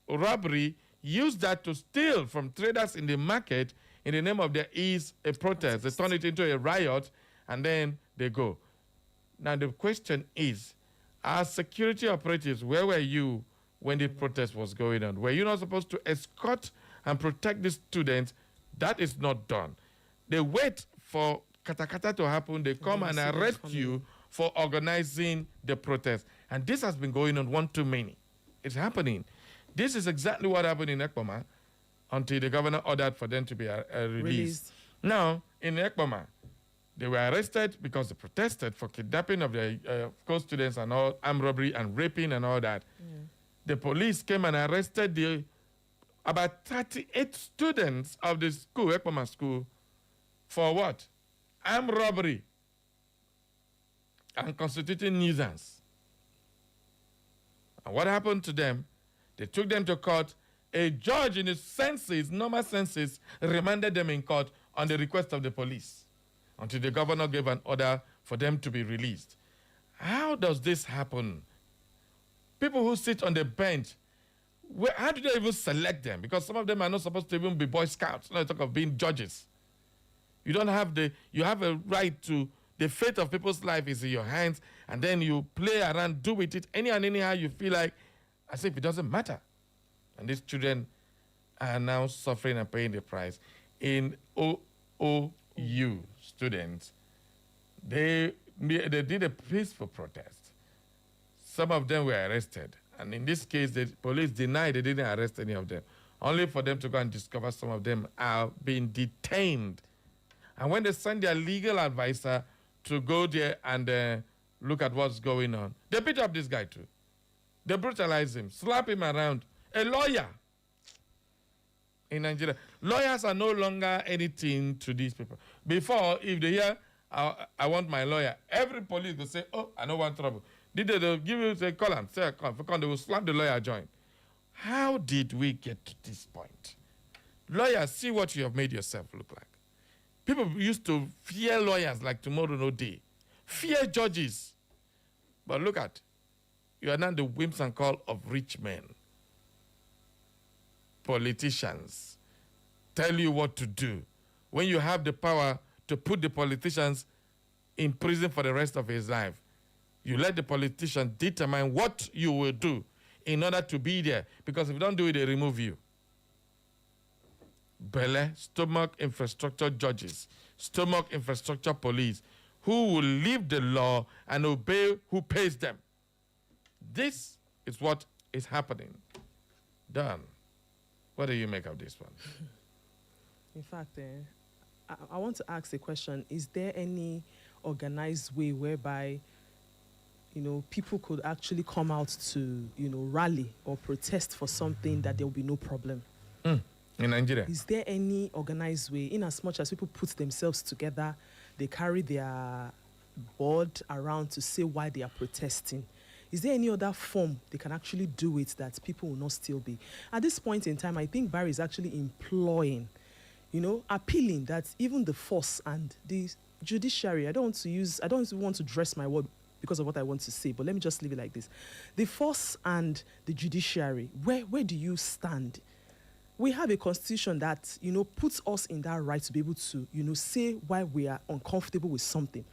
robbery, use that to steal from traders in the market in the name of there is a protest. They turn it into a riot, and then they go. Now, the question is, as security operatives, where were you when the protest was going on? Were you not supposed to escort and protect the students? That is not done. They wait for katakata to happen. They come and arrest you for organizing the protest. And this has been going on one too many. It's happening. This is exactly what happened in Ekpoma until the governor ordered for them to be released. Now, in Ekpoma, they were arrested because they protested for kidnapping of their co-students and all, armed robbery and raping and all that. The police came and arrested about 38 students of the school, Ekpoma school, for what? Armed robbery and constituting nuisance. And what happened to them? They took them to court. A judge in his senses, normal senses, remanded them in court on the request of the police until the governor gave an order for them to be released. How does this happen? People who sit on the bench, how do they even select them? Because some of them are not supposed to even be Boy Scouts. Not talk of being judges. You don't have you have a right to, the fate of people's life is in your hands, and then you play around, do with it any and anyhow you feel like, as if it doesn't matter. And these children are now suffering and paying the price. In OOU students, they did a peaceful protest. Some of them were arrested. And in this case, the police denied they didn't arrest any of them, only for them to go and discover some of them are being detained. And when they sent their legal advisor to go there and look at what's going on. They beat up this guy too. They brutalize him, slap him around. A lawyer in Nigeria. Lawyers are no longer anything to these people. Before, if they hear, I want my lawyer, every police will say, oh, I don't want trouble. They'll give you, say, call him, say, come, they will slap the lawyer joint. How did we get to this point? Lawyers, see what you have made yourself look like. People used to fear lawyers like tomorrow no day. Fear judges. But look at, you are now the whims and call of rich men. Politicians tell you what to do. When you have the power to put the politicians in prison for the rest of his life, you let the politician determine what you will do in order to be there. Because if you don't do it, they remove you. Bele, stomach infrastructure judges, stomach infrastructure police, who will leave the law and obey who pays them. This is what is happening. Done. What do you make of this one? In fact, I want to ask a question. Is there any organized way whereby, people could actually come out to, rally or protest for something that there will be no problem? In Nigeria? Is there any organized way, in as much as people put themselves together, they carry their board around to say why they are protesting? Is there any other form they can actually do it that people will not still be? At this point in time, I think Barry is actually employing, appealing that even the force and the judiciary, I don't want to dress my word because of what I want to say, but let me just leave it like this. The force and the judiciary, where do you stand? We have a constitution that, puts us in that right to be able to, say why we are uncomfortable with something.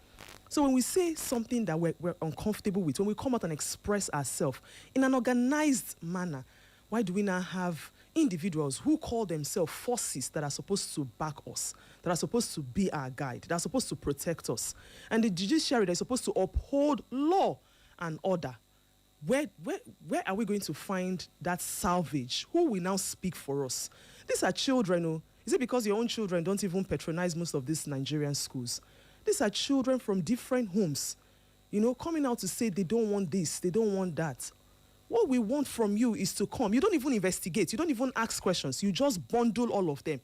So when we say something that we're uncomfortable with, when we come out and express ourselves in an organized manner, why do we now have individuals who call themselves forces that are supposed to back us, that are supposed to be our guide, that are supposed to protect us, and the judiciary that is supposed to uphold law and order? Where are we going to find that salvage? Who will now speak for us? These are children. Is it because your own children don't even patronize most of these Nigerian schools? These are children from different homes, coming out to say they don't want this, they don't want that. What we want from you is to come. You don't even investigate. You don't even ask questions. You just bundle all of them.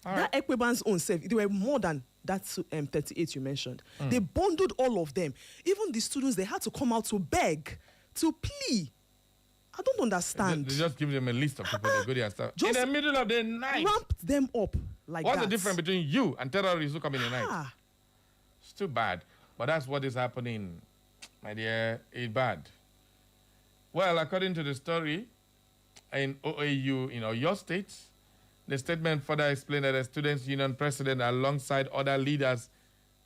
All that right. Ekweban's own self, they were more than that 38 you mentioned. They bundled all of them. Even the students, they had to come out to beg, to plea. I don't understand. They just give them a list of people they go there and stuff. In the middle of the night. Ramp them up like What's that. the difference between you and terrorists who come in the night? It's too bad. But that's what is happening, my dear. It's bad. Well, according to the story, in OAU, your state, the statement further explained that the Students' Union president, alongside other leaders,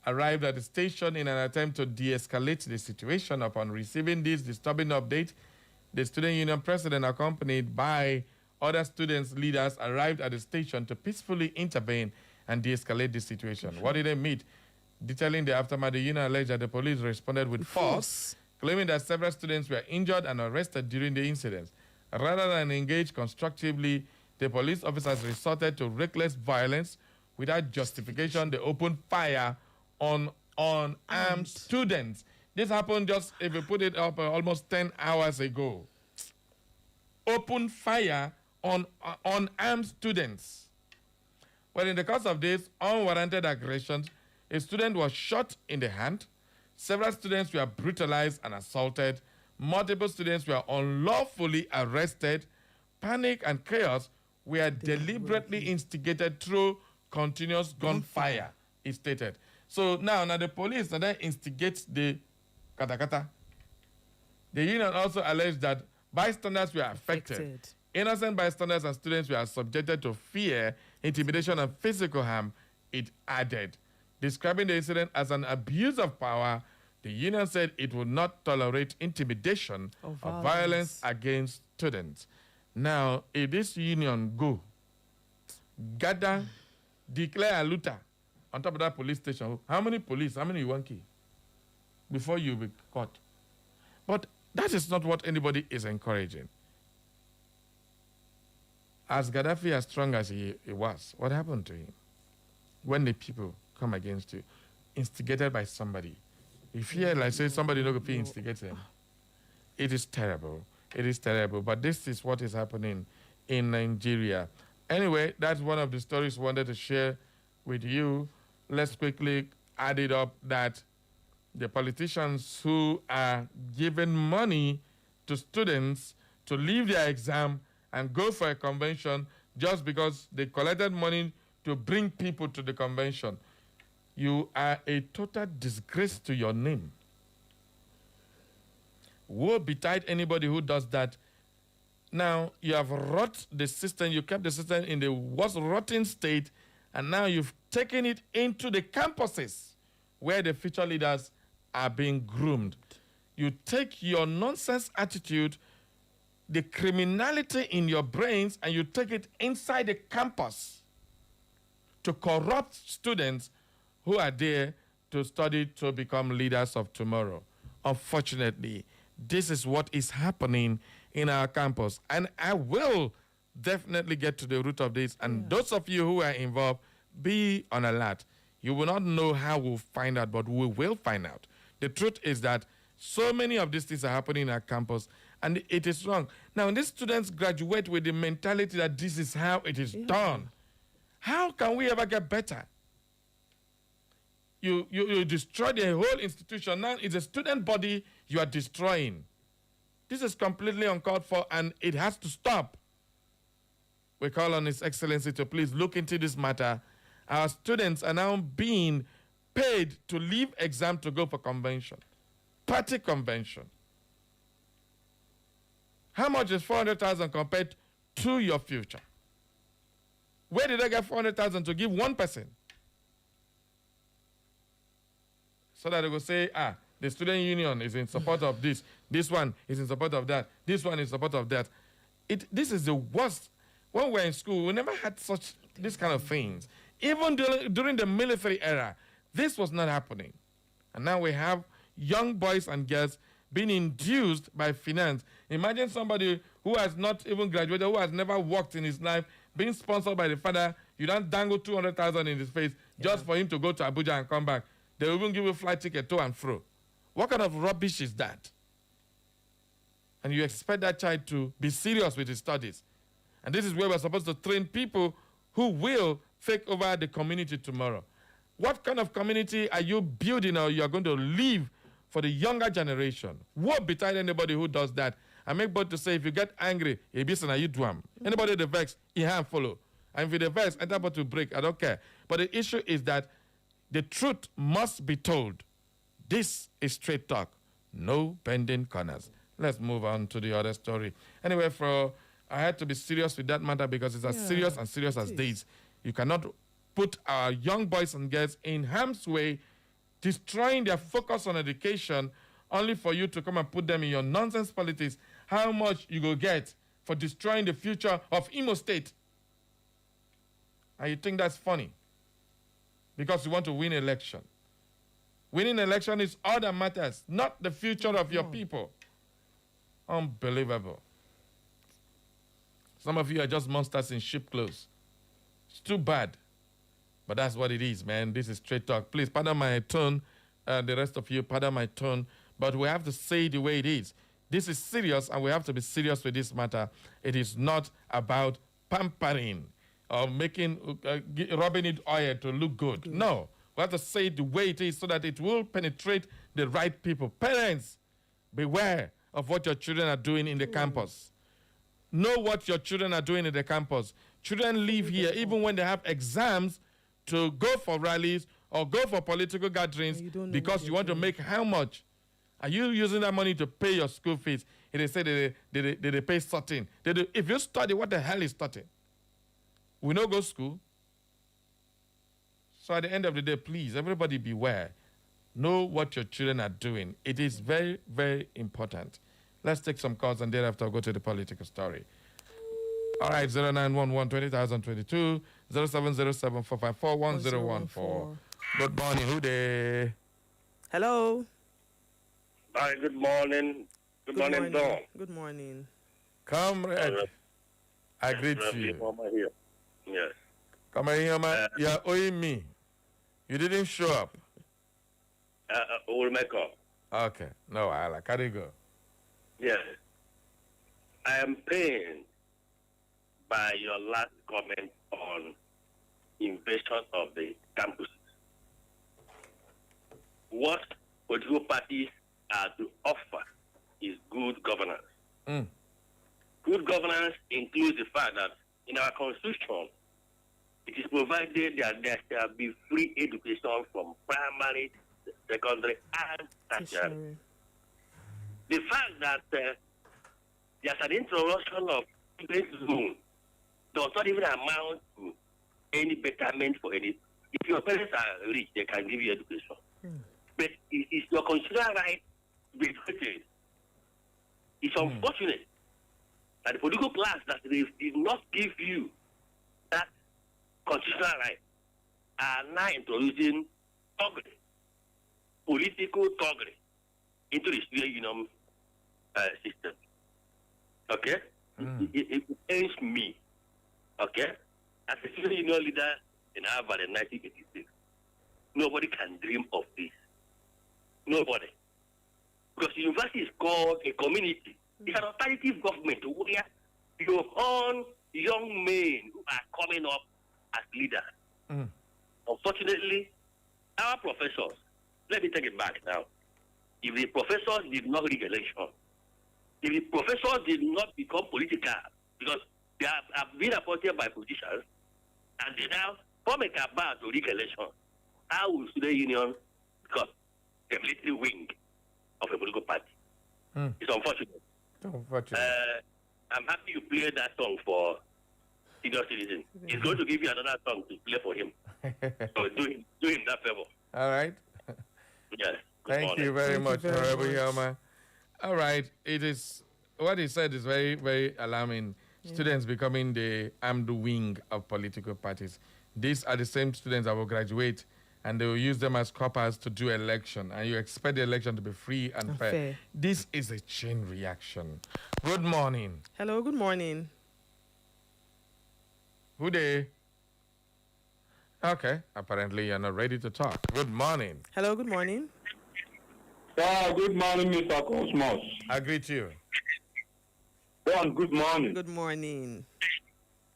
arrived at the station in an attempt to de-escalate the situation. Upon receiving this disturbing update, the Student Union president, accompanied by other students' leaders, arrived at the station to peacefully intervene and de-escalate the situation. What did they meet? Detailing the aftermath, the union alleged that the police responded with force, claiming that several students were injured and arrested during the incidents. Rather than engage constructively, the police officers resorted to reckless violence. Without justification, they opened fire on armed students. This happened just, if you put it up, almost 10 hours ago. Opened fire on armed students. Well, in the course of this unwarranted aggression, a student was shot in the hand. Several students were brutalized and assaulted. Multiple students were unlawfully arrested. Panic and chaos were deliberately instigated through continuous gunfire, it stated. So now the police then instigates the katakata. The union also alleged that bystanders were affected. Innocent bystanders and students were subjected to fear, intimidation, and physical harm, it added. Describing the incident as an abuse of power, the union said it would not tolerate intimidation or violence against students. Now, if this union go, gather, declare a looter on top of that police station, how many police, how many you want key before you be caught? But that is not what anybody is encouraging. As Gaddafi, as strong as he was, what happened to him? When the people come against you, instigated by somebody, You fear, like, say, somebody not going to instigate him. It is terrible. It is terrible. But this is what is happening in Nigeria. Anyway, that's one of the stories we wanted to share with you. Let's quickly add it up that the politicians who are giving money to students to leave their exam and go for a convention just because they collected money to bring people to the convention. You are a total disgrace to your name. Woe betide anybody who does that. Now, you have rot the system, you kept the system in the worst rotten state, and now you've taken it into the campuses where the future leaders are being groomed. You take your nonsense attitude, the criminality in your brains, and you take it inside the campus to corrupt students who are there to study to become leaders of tomorrow. Unfortunately, this is what is happening in our campus. And I will definitely get to the root of this. And those of you who are involved, be on alert. You will not know how we'll find out, but we will find out. The truth is that so many of these things are happening in our campus, and it is wrong. Now, these students graduate with the mentality that this is how it is done. How can we ever get better? You destroy the whole institution. Now it's a student body you are destroying. This is completely uncalled for, and it has to stop. We call on His Excellency to please look into this matter. Our students are now being paid to leave exam to go for convention. Party convention. How much is 400,000 compared to your future? Where did I get 400,000 to give one person? So that they will say, the student union is in support of this. This one is in support of that. This one is in support of that. This is the worst. When we were in school, we never had this kind of things. Even during the military era, this was not happening. And now we have young boys and girls being induced by finance. Imagine somebody who has not even graduated, who has never worked in his life, being sponsored by the father. You don't dangle 200,000 in his face just for him to go to Abuja and come back. They will even give you a flight ticket to and fro. What kind of rubbish is that? And you expect that child to be serious with his studies. And this is where we're supposed to train people who will take over the community tomorrow. What kind of community are you building or you are going to leave for the younger generation? Woe betide anybody who does that. I make bold to say, if you get angry, you do am. Anybody that vex, you have follow. And if you vex, enter but to break, I don't care. But the issue is that the truth must be told. This is Straight Talk. No bending corners. Let's move on to the other story. Anyway, I had to be serious with that matter because it's as serious as this. You cannot put our young boys and girls in harm's way, destroying their focus on education, only for you to come and put them in your nonsense politics. How much you go get for destroying the future of Imo State? And you think that's funny? Because you want to win election. Winning election is all that matters, not the future of your people. Unbelievable. Some of you are just monsters in sheep clothes. It's too bad. But that's what it is, man. This is Straight Talk. Please, pardon my tone. The rest of you, pardon my tone. But we have to say it the way it is. This is serious, and we have to be serious with this matter. It is not about pampering or rubbing it oil to look good. No. We have to say it the way it is so that it will penetrate the right people. Parents, beware of what your children are doing in the campus. Know what your children are doing in the campus. Children leave here even when they have exams to go for rallies or go for political gatherings because you want to make how much? Are you using that money to pay your school fees? If they say they pay certain. If you study, what the hell is certain? We don't go to school. So at the end of the day, please, everybody beware. Know what your children are doing. It is very, very important. Let's take some calls and thereafter I'll go to the political story. All right, 0911-20,022, 0707-454-1014. Good morning. Who there? Hello. Hi, good morning. Good morning, Don. Good morning. Comrade, I greet you. Yes. Come here, man. You're owing me. You didn't show up. will make up. Okay. No, I like. How do you go? Yes. I am pained by your last comment on invasion of the campuses. What political parties are to offer is good governance. Good governance includes the fact that in our constitution, it is provided that there shall be free education from primary, secondary, and tertiary. The fact that there's an introduction of student loan does not even amount to any betterment for any. If your parents are rich, they can give you education. But it's your constitutional right to be educated. It's unfortunate that the political class that they did not give you that constitutional right are now introducing thuggery, political thuggery, into the student union system. Okay? It pains me. Okay? As a student union leader in Harvard in 1986, nobody can dream of this. Nobody. Because the university is called a community. It's an alternative government where your own young men who are coming up as leaders. Unfortunately, our professors, let me take it back now. If the professors did not rig election, if the professors did not become political, because they have been appointed by politicians, and they now form a cabal to rig election, how will student union become a military wing of a political party? It's unfortunate. I'm happy you played that song for senior citizens. He's going to give you another song to play for him. So do him that favor. All right. Yes. Thank you very much, Honorable Yama. All right. It is what he said is very, very alarming. Students becoming the armed wing of political parties. These are the same students that will graduate and they will use them as coppers to do election. And you expect the election to be free and fair. This is a chain reaction. Good morning. Hello, good morning. Good day. Okay, apparently you're not ready to talk. Good morning. Hello, good morning. Good morning, Mr. Cosmos. I greet you. Good morning. Good morning.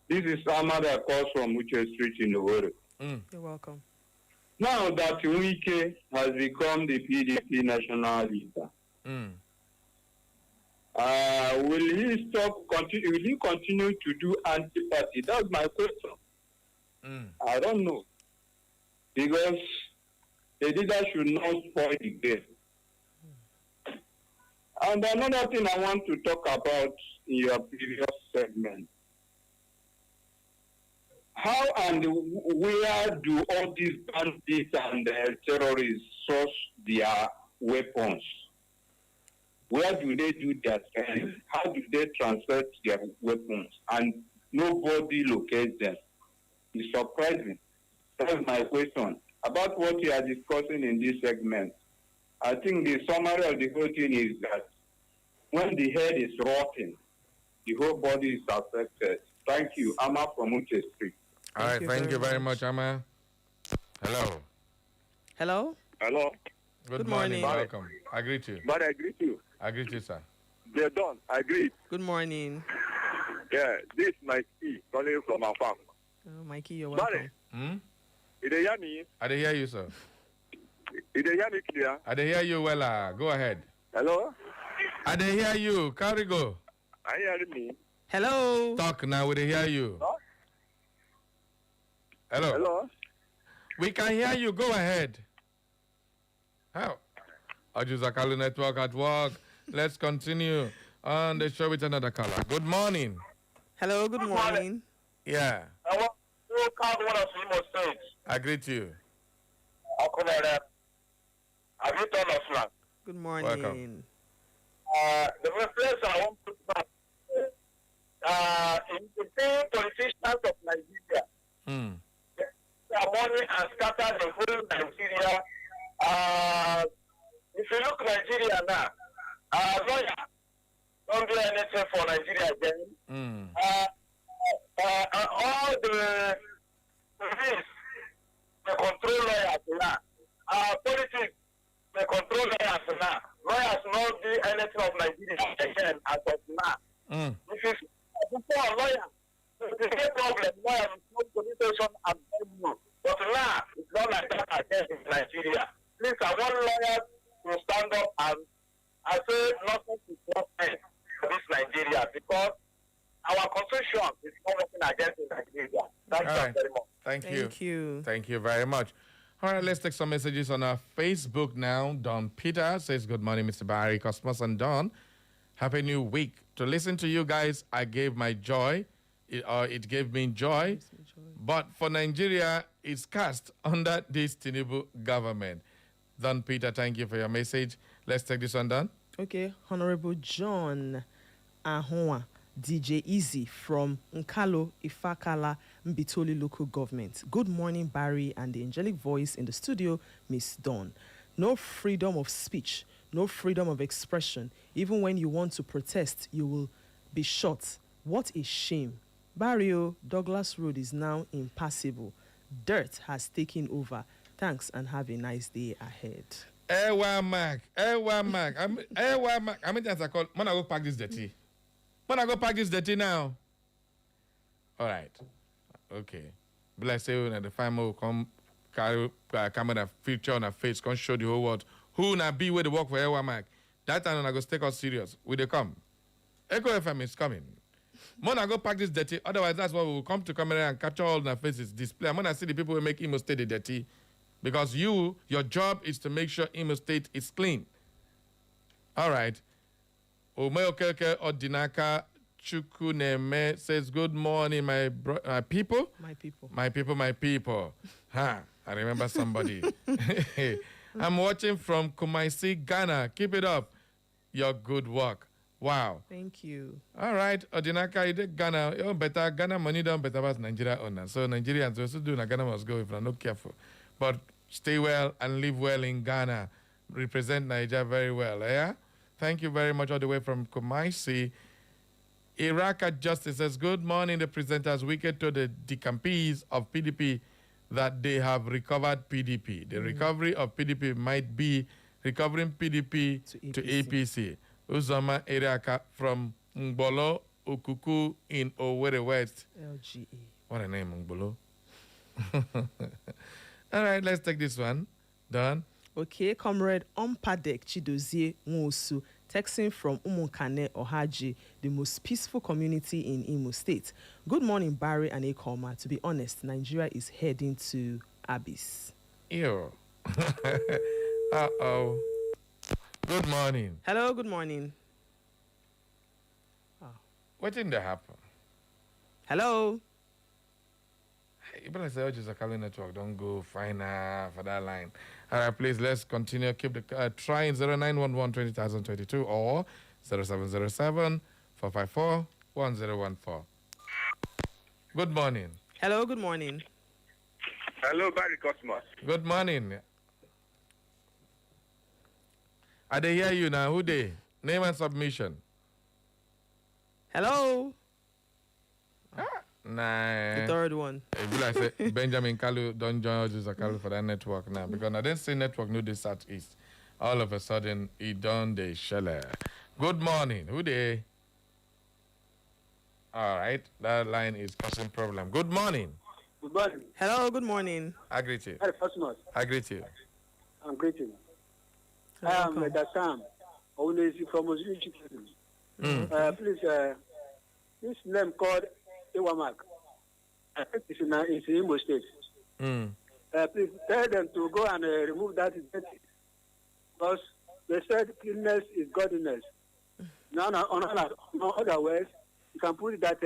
This is Ahmad Akos from Uche Street in the world. You're welcome. Now that Wike has become the PDP national leader, will he continue to do anti-party? That's my question. I don't know. Because the leader should not spoil the game. And another thing I want to talk about in your previous segment. How and where do all these bandits and terrorists source their weapons? Where do they do their things? How do they transfer their weapons? And nobody locates them. It's surprising. That's my question. About what you are discussing in this segment, I think the summary of the whole thing is that when the head is rotting, the whole body is affected. Thank you. Amma from Uche Street. All right, thank you very much, Amma. Hello. Hello. Hello. Good morning. Welcome. I greet you. But I greet you. I greet you, sir. They're done. I greet. Good morning. Yeah, this is Mikey calling from our farm. Oh, Mikey, you're welcome. Did they hear me? I did hear you, sir. Did they hear me clear? I did hear you well. Go ahead. Hello? I did hear you. Carry go. Are you hearing me? Hello. Talk now. We did hear you. Hello. Hello? We can hear you. Go ahead. How? Ajuzakalu Network at work. Let's continue on the show with another caller. Good morning. Hello, good morning. Yeah. I want to call one of Imo States. I greet you. Good morning. Welcome. The reference I want to talk in the same politicians of Nigeria. Money and scatter the whole Nigeria. If you look Nigeria now, lawyer don't do anything for Nigeria again. All the police, the control lawyers now, politics They control lawyers now. Lawyers not do anything of Nigeria again as of now. If you before a lawyer, the same problem, lawyers no police station and no. But now, it's not like that again in Nigeria. Please, I want lawyers to stand up and I say nothing to stop end for this Nigeria because our constitution is not working against Nigeria. Thank you very much. Thank you. Thank you very much. All right, let's take some messages on our Facebook now. Don Peter says, good morning, Mr. Barry, Cosmos, and Don. Happy New Week. To listen to you guys, I gave my joy. It gave me joy. But for Nigeria, it's cast under this Tinubu government. Don Peter, thank you for your message. Let's take this one, Don. Okay, Honorable John Ahua, DJ Easy from Nkalo, Ifakala, Mbitoli local government. Good morning, Barry, and the angelic voice in the studio, Miss Dawn. No freedom of speech, no freedom of expression. Even when you want to protest, you will be shot. What a shame. Barrio, Douglas Road is now impassable. Dirt has taken over. Thanks and have a nice day ahead. Ewa Mac. How many times I call? Man, I go pack this dirty. Now. All right. Okay. But like say when the family will come carry camera feature on her face, come show the whole world who na be where they work for Ewa Mac. That time I go take us serious. Will they come? Echo FM is coming. Man, I go pack this dirty. Otherwise, that's why we will come to camera and capture all their faces, display. I'm gonna see the people who make Imo State dirty. Because your job is to make sure Imo State is clean. All right. Omeokeke Odinaka Chukuneme says, good morning, my people. My people. I remember somebody. I'm watching from Kumaisi, Ghana. Keep it up. Your good work. Wow. Thank you. All right. Odinaka, you did Ghana. Oh, better. Ghana money don't better about Nigeria owner. So Nigerians also do. Ghana must go if they're not careful. But stay well and live well in Ghana. Represent Nigeria very well. Yeah? Thank you very much all the way from Kumaisi. Iraka Justice says, good morning, the presenters. Wicked to the decampees of PDP that they have recovered PDP. The recovery of PDP might be recovering PDP to APC. Uzoma Iraka from Ngbolo Ukuku in Owerri West. LGA. What a name, Ngbolo. All right, let's take this one. Done. Okay, Comrade Ompadek Chidozie Nwosu, texting from Umunkane Ohaji, the most peaceful community in Imo State. Good morning, Barry and Ekoma. To be honest, Nigeria is heading to abyss. Ew. Uh-oh. Good morning. Hello, good morning. What didn't that happen? Hello. You better say, just a calling network. Don't go final for that line. All right, please, let's continue. Keep the trying 0911 20022 or 0707 454 1014. Good morning. Hello, good morning. Hello, Barry Cosmos. Good morning. I they hear you now. Who they? Name and submission. Hello. Nah. The third one. It be like say Benjamin Kalu don't join us Kalu for that network now because I didn't say network no the southeast. All of a sudden he done the shell. Good morning. Who they? All right, that line is causing problem. Good morning. Good morning. Hello. Good morning. I greet you. Hi, Cosmos. I greet you. I'm greeting. I am the Sam. Always from Muslim. Please, this name called Iwamak. I think it's in Imo State. Please tell them to go and remove that because they said cleanness is godliness. No, otherwise, you can put it that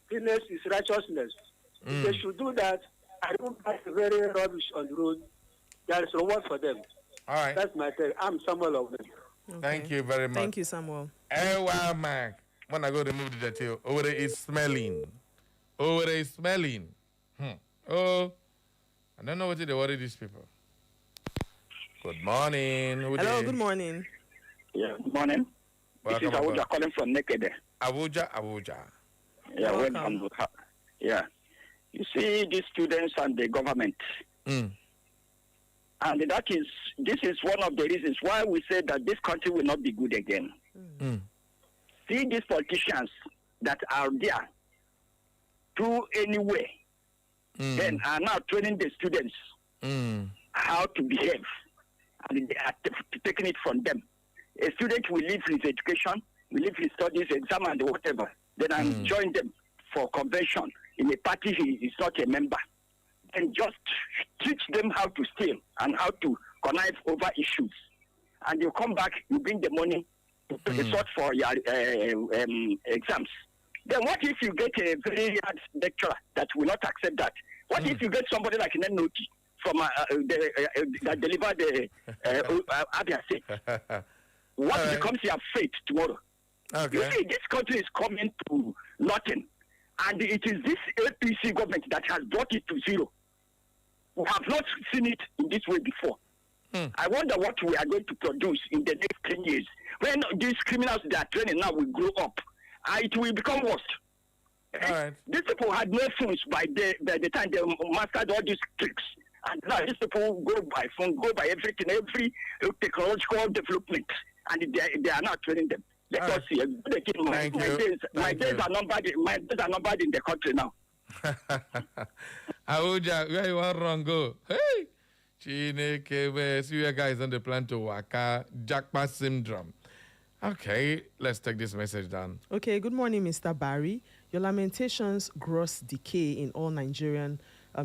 cleanness is righteousness. If they should do that, I don't pass very rubbish on the road. There is reward for them. All right. That's my tell. I'm Samuel of them. Okay. Thank you very much. Thank you, Samuel. Ewa Mac. When I go remove the dirty, over there is smelling. Oh, I don't know what they worry these people. Good morning. Hello, good morning. Yeah, good morning. Welcome this is Abuja calling from Nekede. Abuja. Yeah, welcome. Yeah. You see, these students and the government, And this is one of the reasons why we say that this country will not be good again. See these politicians that are there to anyway, then are now training the students how to behave, and they are taking it from them. A student will leave his education, will leave his studies, exam and whatever, then and join them for convention in a party he is not a member. And just teach them how to steal and how to connive over issues. And you come back, you bring the money to sort for your exams. Then what if you get a very hard lecturer that will not accept that? What if you get somebody like Nenoti from that delivered the Abia State? What becomes your fate tomorrow? Okay. You see, this country is coming to nothing. And it is this APC government that has brought it to zero. We have not seen it in this way before. I wonder what we are going to produce in the next 10 years. When these criminals that are training now will grow up, it will become worse. Right. These people had no phones by the time they mastered all these tricks. And now these people go by phone, go by everything, every technological development. And they are now training them. Let us see. My days are numbered in the country now. Aouja, where you want wrong go? Hey! Chineke, see you guys on the plan to Waka, Jackpot syndrome. Okay, let's take this message down. Okay, good morning, Mr. Barry. Your lamentations, gross decay in all Nigerian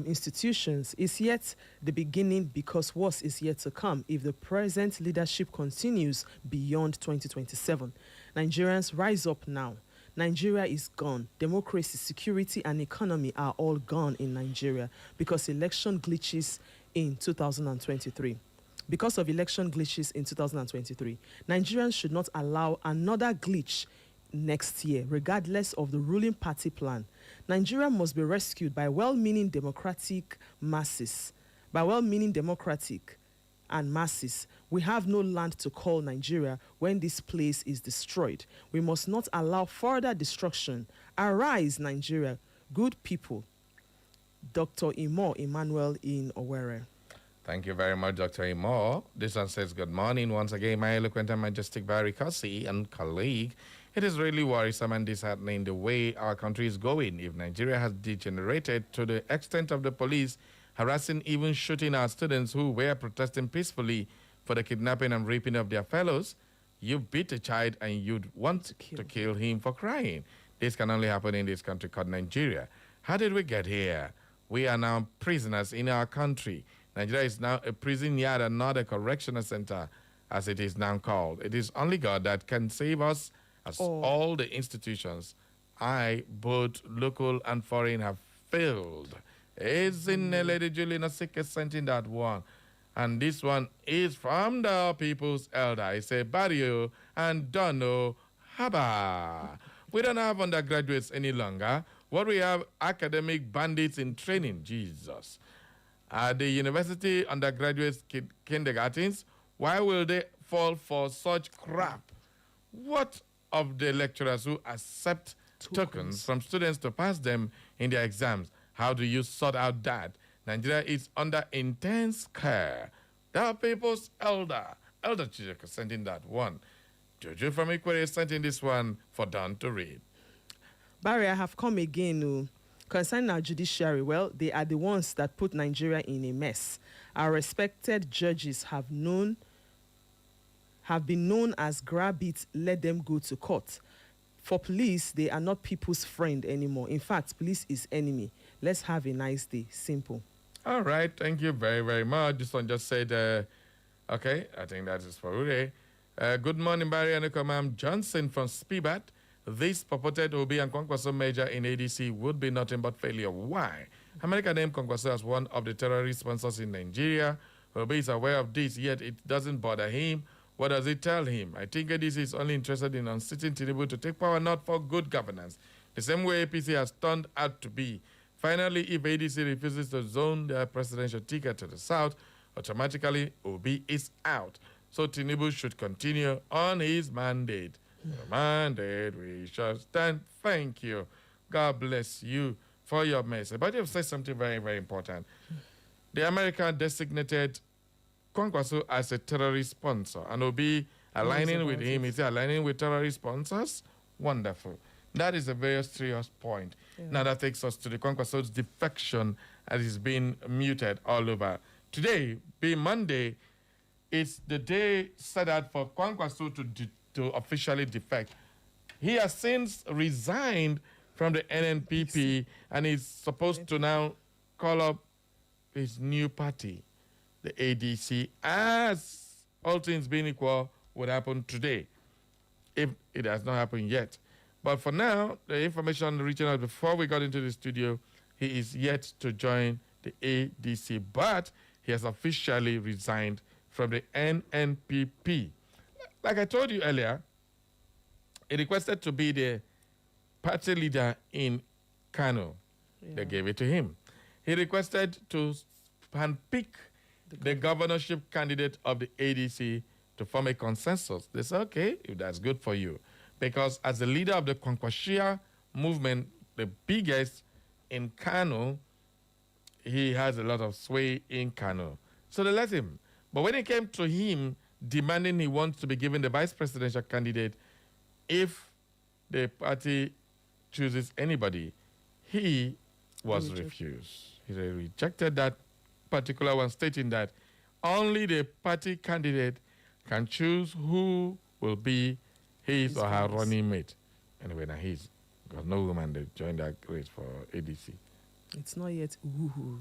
institutions is yet the beginning, because worse is yet to come if the present leadership continues beyond 2027. Nigerians, rise up now. Nigeria is gone. Democracy, security, and economy are all gone in Nigeria because election glitches in 2023. Because of election glitches in 2023, Nigerians should not allow another glitch next year, regardless of the ruling party plan. Nigeria must be rescued by well-meaning democratic masses. By well-meaning democratic and masses. We have no land to call Nigeria when this place is destroyed. We must not allow further destruction. Arise, Nigeria, good people. Dr. Imo Emmanuel in Owerri. Thank you very much, Dr. Imo. This one says, good morning once again, my eloquent and majestic Barry Kasi and colleague. It is really worrisome and disheartening the way our country is going. If Nigeria has degenerated to the extent of the police harassing, even shooting our students who were protesting peacefully for the kidnapping and raping of their fellows, you beat a child and you'd want to kill him for crying. This can only happen in this country called Nigeria. How did we get here? We are now prisoners in our country. Nigeria is now a prison yard and not a correctional center, as it is now called. It is only God that can save us, as all the institutions, both local and foreign, have failed. Isn't Lady Julie Nasike sent in that one? And this one is from the People's Elder. I say, Barrio and Dono Haba. We don't have undergraduates any longer. What we have, academic bandits in training. Jesus. At the university undergraduates, kindergartens, why will they fall for such crap? What of the lecturers who accept tokens from students to pass them in their exams? How do you sort out that? Nigeria is under intense care. The People's Elder Chijoko sent in that one. Jojo from Ikwere sent in this one for Don to read. Barry, I have come again. Concerning our judiciary, well, they are the ones that put Nigeria in a mess. Our respected judges have been known as grab it, let them go to court. For police, they are not people's friend anymore. In fact, police is enemy. Let's have a nice day. Simple. All right. Thank you very, very much. This one just said, okay, I think that is for Ure. Good morning, Barry and I'm Johnson from Spibat. This purported Obi and Kwankwaso major in ADC would be nothing but failure. Why? America named Kwankwaso as one of the terrorist sponsors in Nigeria. Obi is aware of this, yet it doesn't bother him. What does it tell him? I think ADC is only interested in unseating Tinubu to take power, not for good governance. The same way APC has turned out to be. Finally, if ADC refuses to zone their presidential ticket to the south, automatically Obi is out. So Tinubu should continue on his mandate. The mandate we shall stand. Thank you. God bless you for your message. But you've said something very, very important. The American designated Kwankwaso as a terrorist sponsor and will be aligning with him. Is he aligning with terrorist sponsors? Wonderful. That is a very serious point. Yeah. Now that takes us to the Kwankwaso's defection as is being muted all over. Today, being Monday, it's the day set out for Kwankwaso to officially defect. He has since resigned from the NNPP and is supposed to now call up his new party, the ADC, as all things being equal would happen today, if it has not happened yet. But for now, the information reaching out before we got into the studio, he is yet to join the ADC, but he has officially resigned from the NNPP. Like I told you earlier, he requested to be the party leader in Kano. Yeah. They gave it to him. He requested to handpick the governorship candidate of the ADC to form a consensus. They said, okay, if that's good for you. Because as the leader of the Kwankwashia movement, the biggest in Kano, he has a lot of sway in Kano. So they let him. But when it came to him demanding he wants to be given the vice presidential candidate, if the party chooses anybody, he was refused. He rejected that particular one, stating that only the party candidate can choose who will be his or her running mate. Anyway, now he's got no woman that joined that race for ADC. It's not yet. Ooh.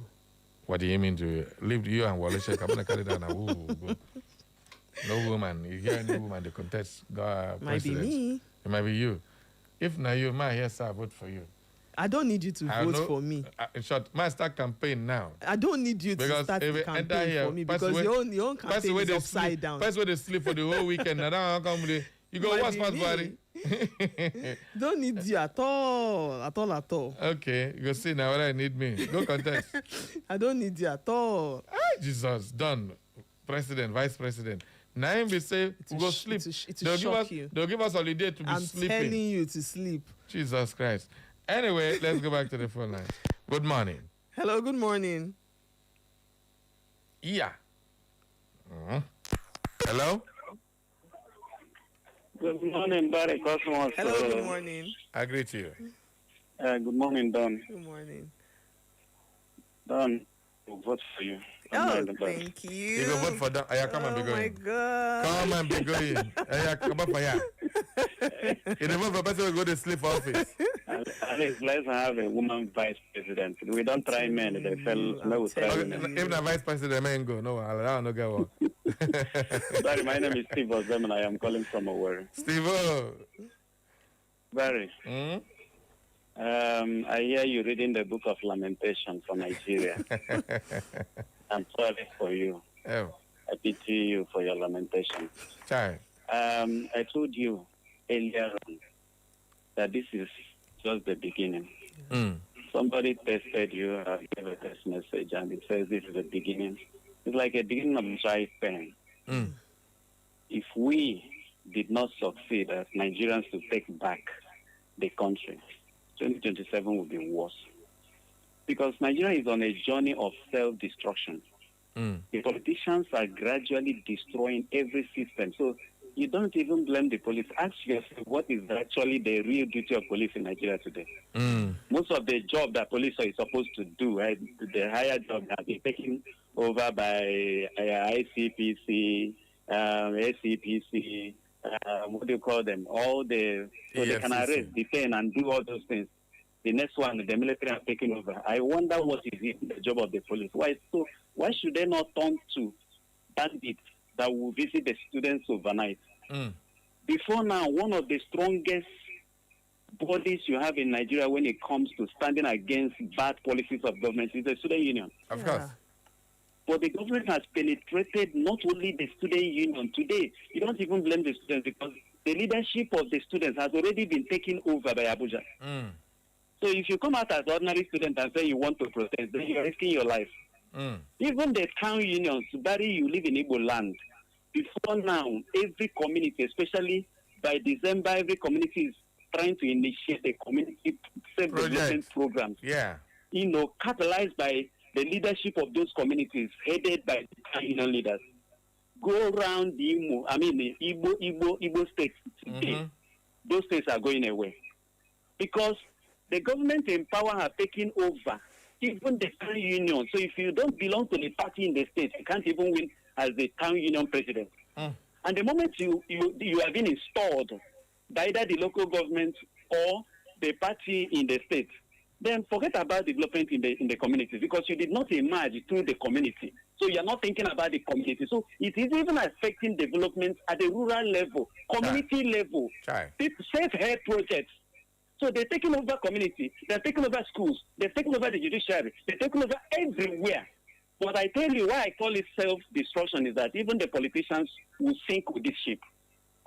What do you mean to leave you and Wale Sheikh? I'm going to carry down no woman. You hear any woman, they contest God. Might be me. It might be you. If not you, yes, I vote for you. I don't need you to vote for me. In short, my start campaign now. I don't need you to start the campaign for me because your own campaign is upside down. First way they sleep for the whole weekend. And now come you go, what's my body? Don't need you at all. Okay, you go see now what I need me. Go contest. I don't need you at all. Jesus, done. President, vice president. Now him be say, we go sleep. They'll give us holiday to be sleeping. I'm telling you to sleep. Jesus Christ. Anyway, let's go back to the phone line. Good morning. Hello, good morning. Yeah. Hello? Good morning, Barry Cosmos. Hello, good morning. I greet you. Good morning, Don. Good morning. Don, we'll vote for you. Thank you. You go vote for Don. Come and be going. Oh, my God. Come and be going. Come up for ya. You don't vote for person who go to sleep office. At least let's have a woman vice president. We don't try men. They fell. No, even a vice president, men go. No, I'll not get one. Sorry, my name is Steve Ozem and I am calling from Owerri. Steve. Barry. I hear you reading the book of Lamentation for Nigeria. I'm sorry for you. Oh. I pity you for your lamentation. Sorry. I told you earlier on that this is just the beginning. Somebody tested you, gave a test message, and it says this is the beginning. It's like a beginning of a dry pen. If we did not succeed as Nigerians to take back the country, 2027 will be worse. Because Nigeria is on a journey of self-destruction. The politicians are gradually destroying every system. So you don't even blame the police. Ask yourself, what is actually the real duty of police in Nigeria today? Most of the job that police are supposed to do, the higher job has been taken over by ICPC, SCPC, what do you call them? All the, so they can arrest, detain, and do all those things. The next one, the military are taking over. I wonder what is even the job of the police. Why should they not turn to bandits that will visit the students overnight? Before now, one of the strongest bodies you have in Nigeria when it comes to standing against bad policies of government is the student union. Of course. But the government has penetrated not only the student union. Today, you don't even blame the students because the leadership of the students has already been taken over by Abuja. So if you come out as ordinary student and say you want to protest, then you're risking your life. Even the town unions, Barry, you live in Igbo land. Before now, every community, especially by December, every community is trying to initiate a community self-development program. Catalyzed by the leadership of those communities, headed by the town union leaders. go around the Igbo states today, those states are going away. Because the government in power have taken over even the town union. So if you don't belong to the party in the state, you can't even win as the town union president. And the moment you have been installed by either the local government or the party in the state, then forget about development in the community, because you did not emerge through the community. So you're not thinking about the community. So it is even affecting development at the rural level, community level, safe-help projects. So they're taking over community, they're taking over schools, they're taking over the judiciary, they're taking over everywhere. But I tell you why I call it self-destruction is that even the politicians will sink with this ship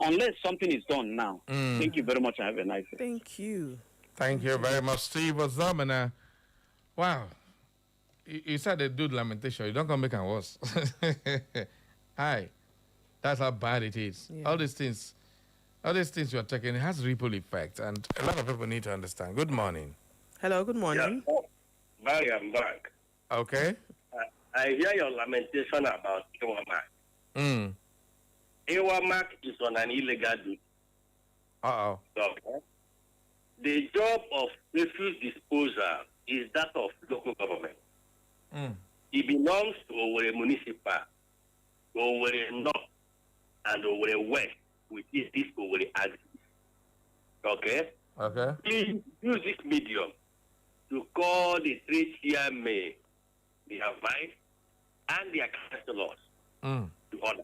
unless something is done now. Thank you very much and have a nice day. Thank you. Thank you very much, Steve Ozamana. Wow. You said a dude lamentation. You don't come make it worse. Hi. That's how bad it is. Yeah. All these things you're taking, it has ripple effect, and a lot of people need to understand. Good morning. Hello, good morning. Yeah. Barry, I'm back. Okay. I hear your lamentation about Ewamak. Ewamak is on an illegal duty. Uh-oh. Okay. The job of refuse disposal is that of local government. It belongs to Owerri Municipal, Owerri North, and Owerri West, which is this Owerri Axis. Okay? Okay. Please use this medium to call the three chairmen, their vice, and their councillors to order.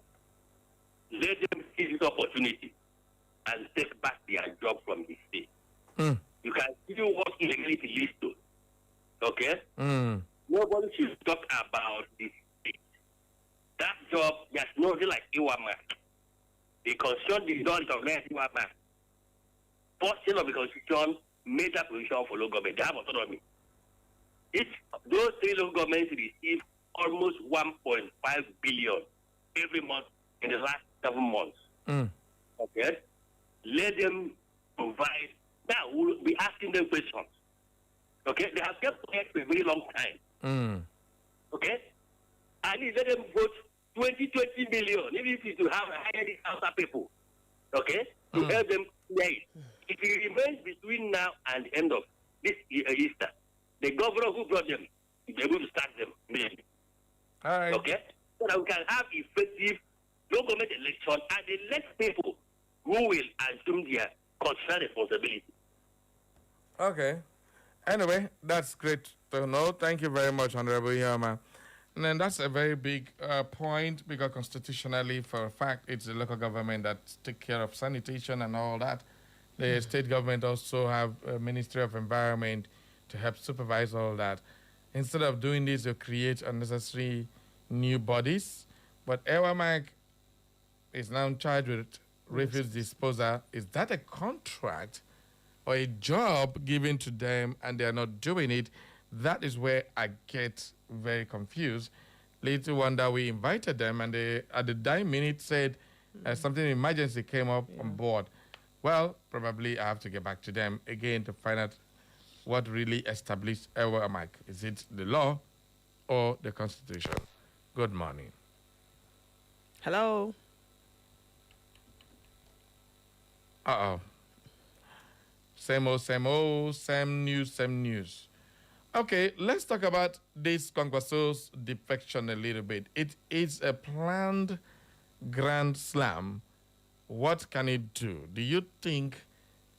Let them seize this opportunity and take back their job from the state. You can see what illegality leads to. Okay? Nobody should talk about this state. That job, there's nothing like Ewamak. The Constitution did not recognize Ewamak. Portion of the Constitution made that position for local government. They have autonomy. Those three local governments receive almost 1.5 billion every month in the last 7 months. Okay? Let them provide. Now we'll be asking them questions. Okay? They have kept quiet for a very long time. Okay? And let them vote 20 million, even if it's to have hire these outside people. Okay? To help them clear it. If it remains between now and the end of this Easter, the governor who brought them will be able to start them immediately. All right. Okay? So that we can have effective local government election and elect people who will assume their constitutional responsibility. Okay. Anyway, that's great to know. Thank you very much, Honorable Yama. And then that's a very big point, because constitutionally, for a fact, it's the local government that take care of sanitation and all that. The state government also have a Ministry of Environment to help supervise all that. Instead of doing this, they create unnecessary new bodies. But Ewamak is now charged with refuse disposal. Is that a contract or a job given to them and they are not doing it? That is where I get very confused. Little wonder we invited them, and they, at the dying minute, said something emergency came up on board. Well, probably I have to get back to them again to find out what really established Ewamak. Is it the law or the Constitution? Good morning. Hello. Uh-oh. Same old, same news. Okay, let's talk about this KWANKWASO'S defection a little bit. It is a planned grand slam. What can it do? Do you think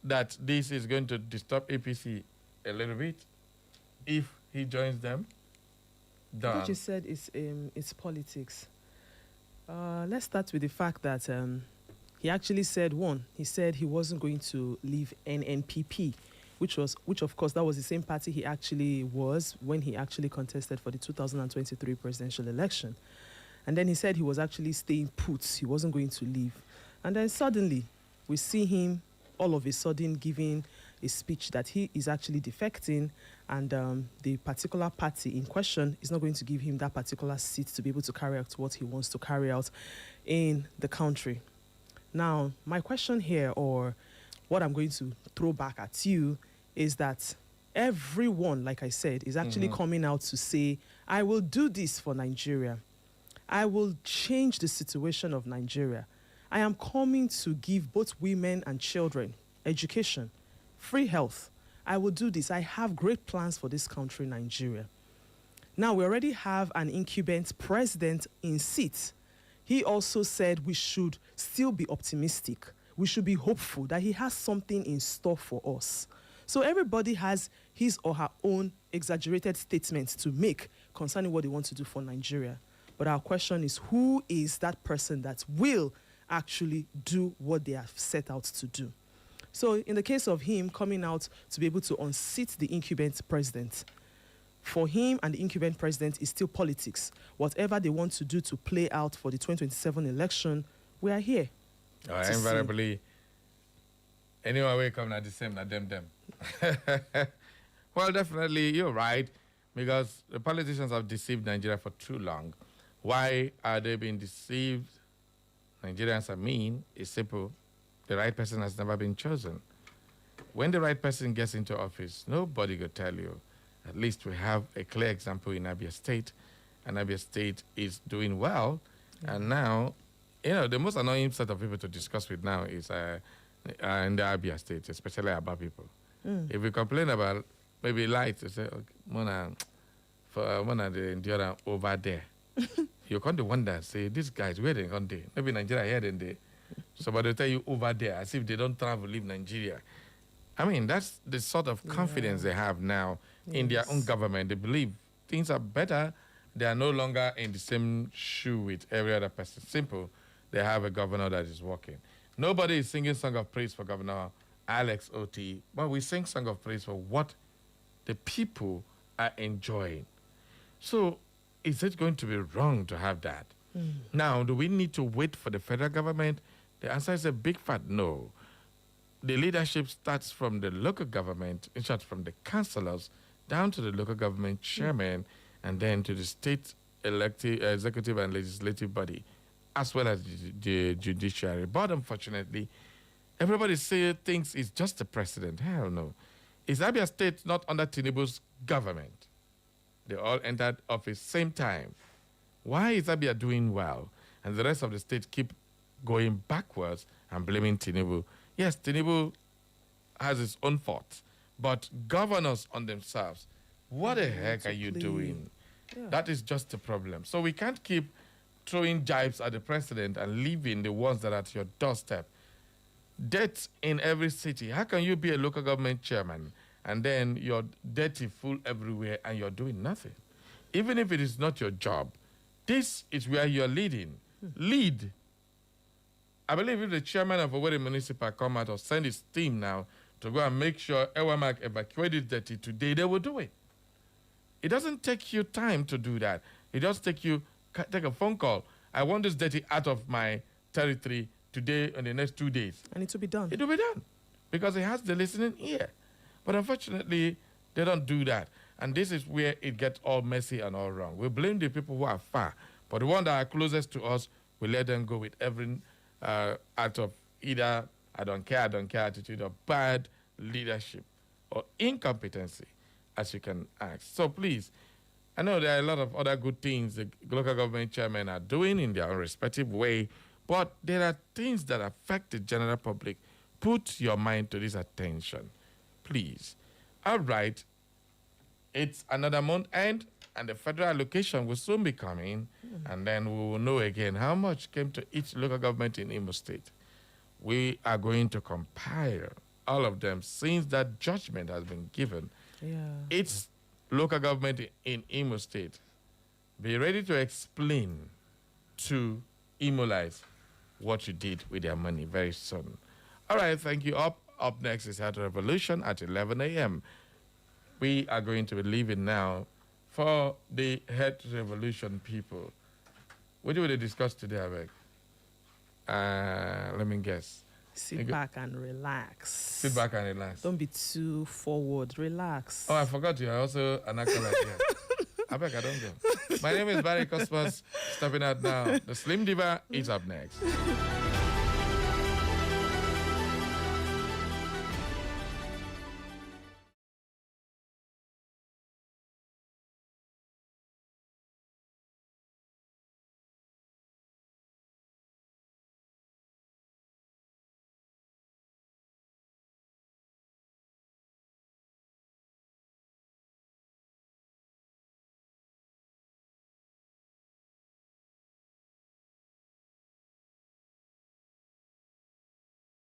that this is going to disturb APC a little bit if he joins them? Done. What you said is it's politics. Let's start with the fact that he actually said he said he wasn't going to leave NNPP, which of course that was the same party he actually was when he actually contested for the 2023 presidential election. And then he said he was actually staying put, he wasn't going to leave. And then suddenly we see him all of a sudden giving a speech that he is actually defecting, and the particular party in question is not going to give him that particular seat to be able to carry out what he wants to carry out in the country. Now, my question here, or what I'm going to throw back at you, is that everyone, like I said, is actually coming out to say, I will do this for Nigeria. I will change the situation of Nigeria. I am coming to give both women and children education, free health. I will do this. I have great plans for this country, Nigeria. Now, we already have an incumbent president in seat. He also said we should still be optimistic. We should be hopeful that he has something in store for us. So everybody has his or her own exaggerated statements to make concerning what they want to do for Nigeria. But our question is, who is that person that will actually do what they have set out to do? So in the case of him coming out to be able to unseat the incumbent president, for him and the incumbent president is still politics. Whatever they want to do to play out for the 2027 election, we are here. Invariably, anyone will come at the same, not them. Well, definitely, you're right, because the politicians have deceived Nigeria for too long. Why are they being deceived? Nigerians are mean. It's simple. The right person has never been chosen. When the right person gets into office, nobody will tell you. At least we have a clear example in Abia State, and Abia State is doing well. And now, the most annoying set of people to discuss with now is in the Abia State, especially about people. If we complain about maybe lights, they say, okay, Mona, the endurance over there. You can't wonder, say, these guys, where they gone there? Maybe Nigeria here then they. So, but they tell you over there, as if they don't travel, leave Nigeria. I mean, that's the sort of confidence they have now in their own government. They believe things are better. They are no longer in the same shoe with every other person. Simple. They have a governor that is working. Nobody is singing song of praise for Governor Alex Oti, but we sing song of praise for what the people are enjoying. So, is it going to be wrong to have that? Now, do we need to wait for the federal government? The answer is a big fat no. The leadership starts from the local government, in short, from the councillors, down to the local government chairman, and then to the state executive and legislative body, as well as the judiciary. But unfortunately, everybody thinks it's just the president. Hell no. Is Abia State not under Tinubu's government? They all entered office same time. Why is Abia doing well and the rest of the state keep going backwards and blaming Tinubu? Yes, Tinubu has his own faults, but governors on themselves, what the heck are you doing? That is just the problem. So we can't keep throwing jibes at the president and leaving the ones that are at your doorstep. Debt in every city. How can you be a local government chairman and then you're dirty, full everywhere, and you're doing nothing? Even if it is not your job, this is where you're leading. Lead. I believe if the chairman of Owerri Municipal come out or send his team now to go and make sure Ewamak evacuated dirty today, they will do it. It doesn't take you time to do that. It just take a phone call. I want this dirty out of my territory today and the next 2 days. And it will be done. It will be done because it has the listening ear. But unfortunately, they don't do that. And this is where it gets all messy and all wrong. We blame the people who are far, but the ones that are closest to us, we let them go with every out of either I don't care attitude or bad leadership or incompetency, as you can ask. So please, I know there are a lot of other good things the local government chairmen are doing in their own respective way, but there are things that affect the general public. Put your mind to this attention, please. All right, it's another month end, and the federal allocation will soon be coming, and then we will know again how much came to each local government in Imo State. We are going to compile all of them since that judgment has been given. Each local government in Imo State, be ready to explain to Imolites what you did with their money very soon. All right, thank you. Up next is Health Revolution at 11 a.m. We are going to be leaving now for the Health Revolution people. What do we discuss today, Abeg? Let me guess. Sit back and relax. Sit back and relax. Don't be too forward. Relax. Oh, I forgot you are also an acolyte here. I beg, I don't go. My name is Barry Cosmos. Stepping out now. The Slim Diva is up next.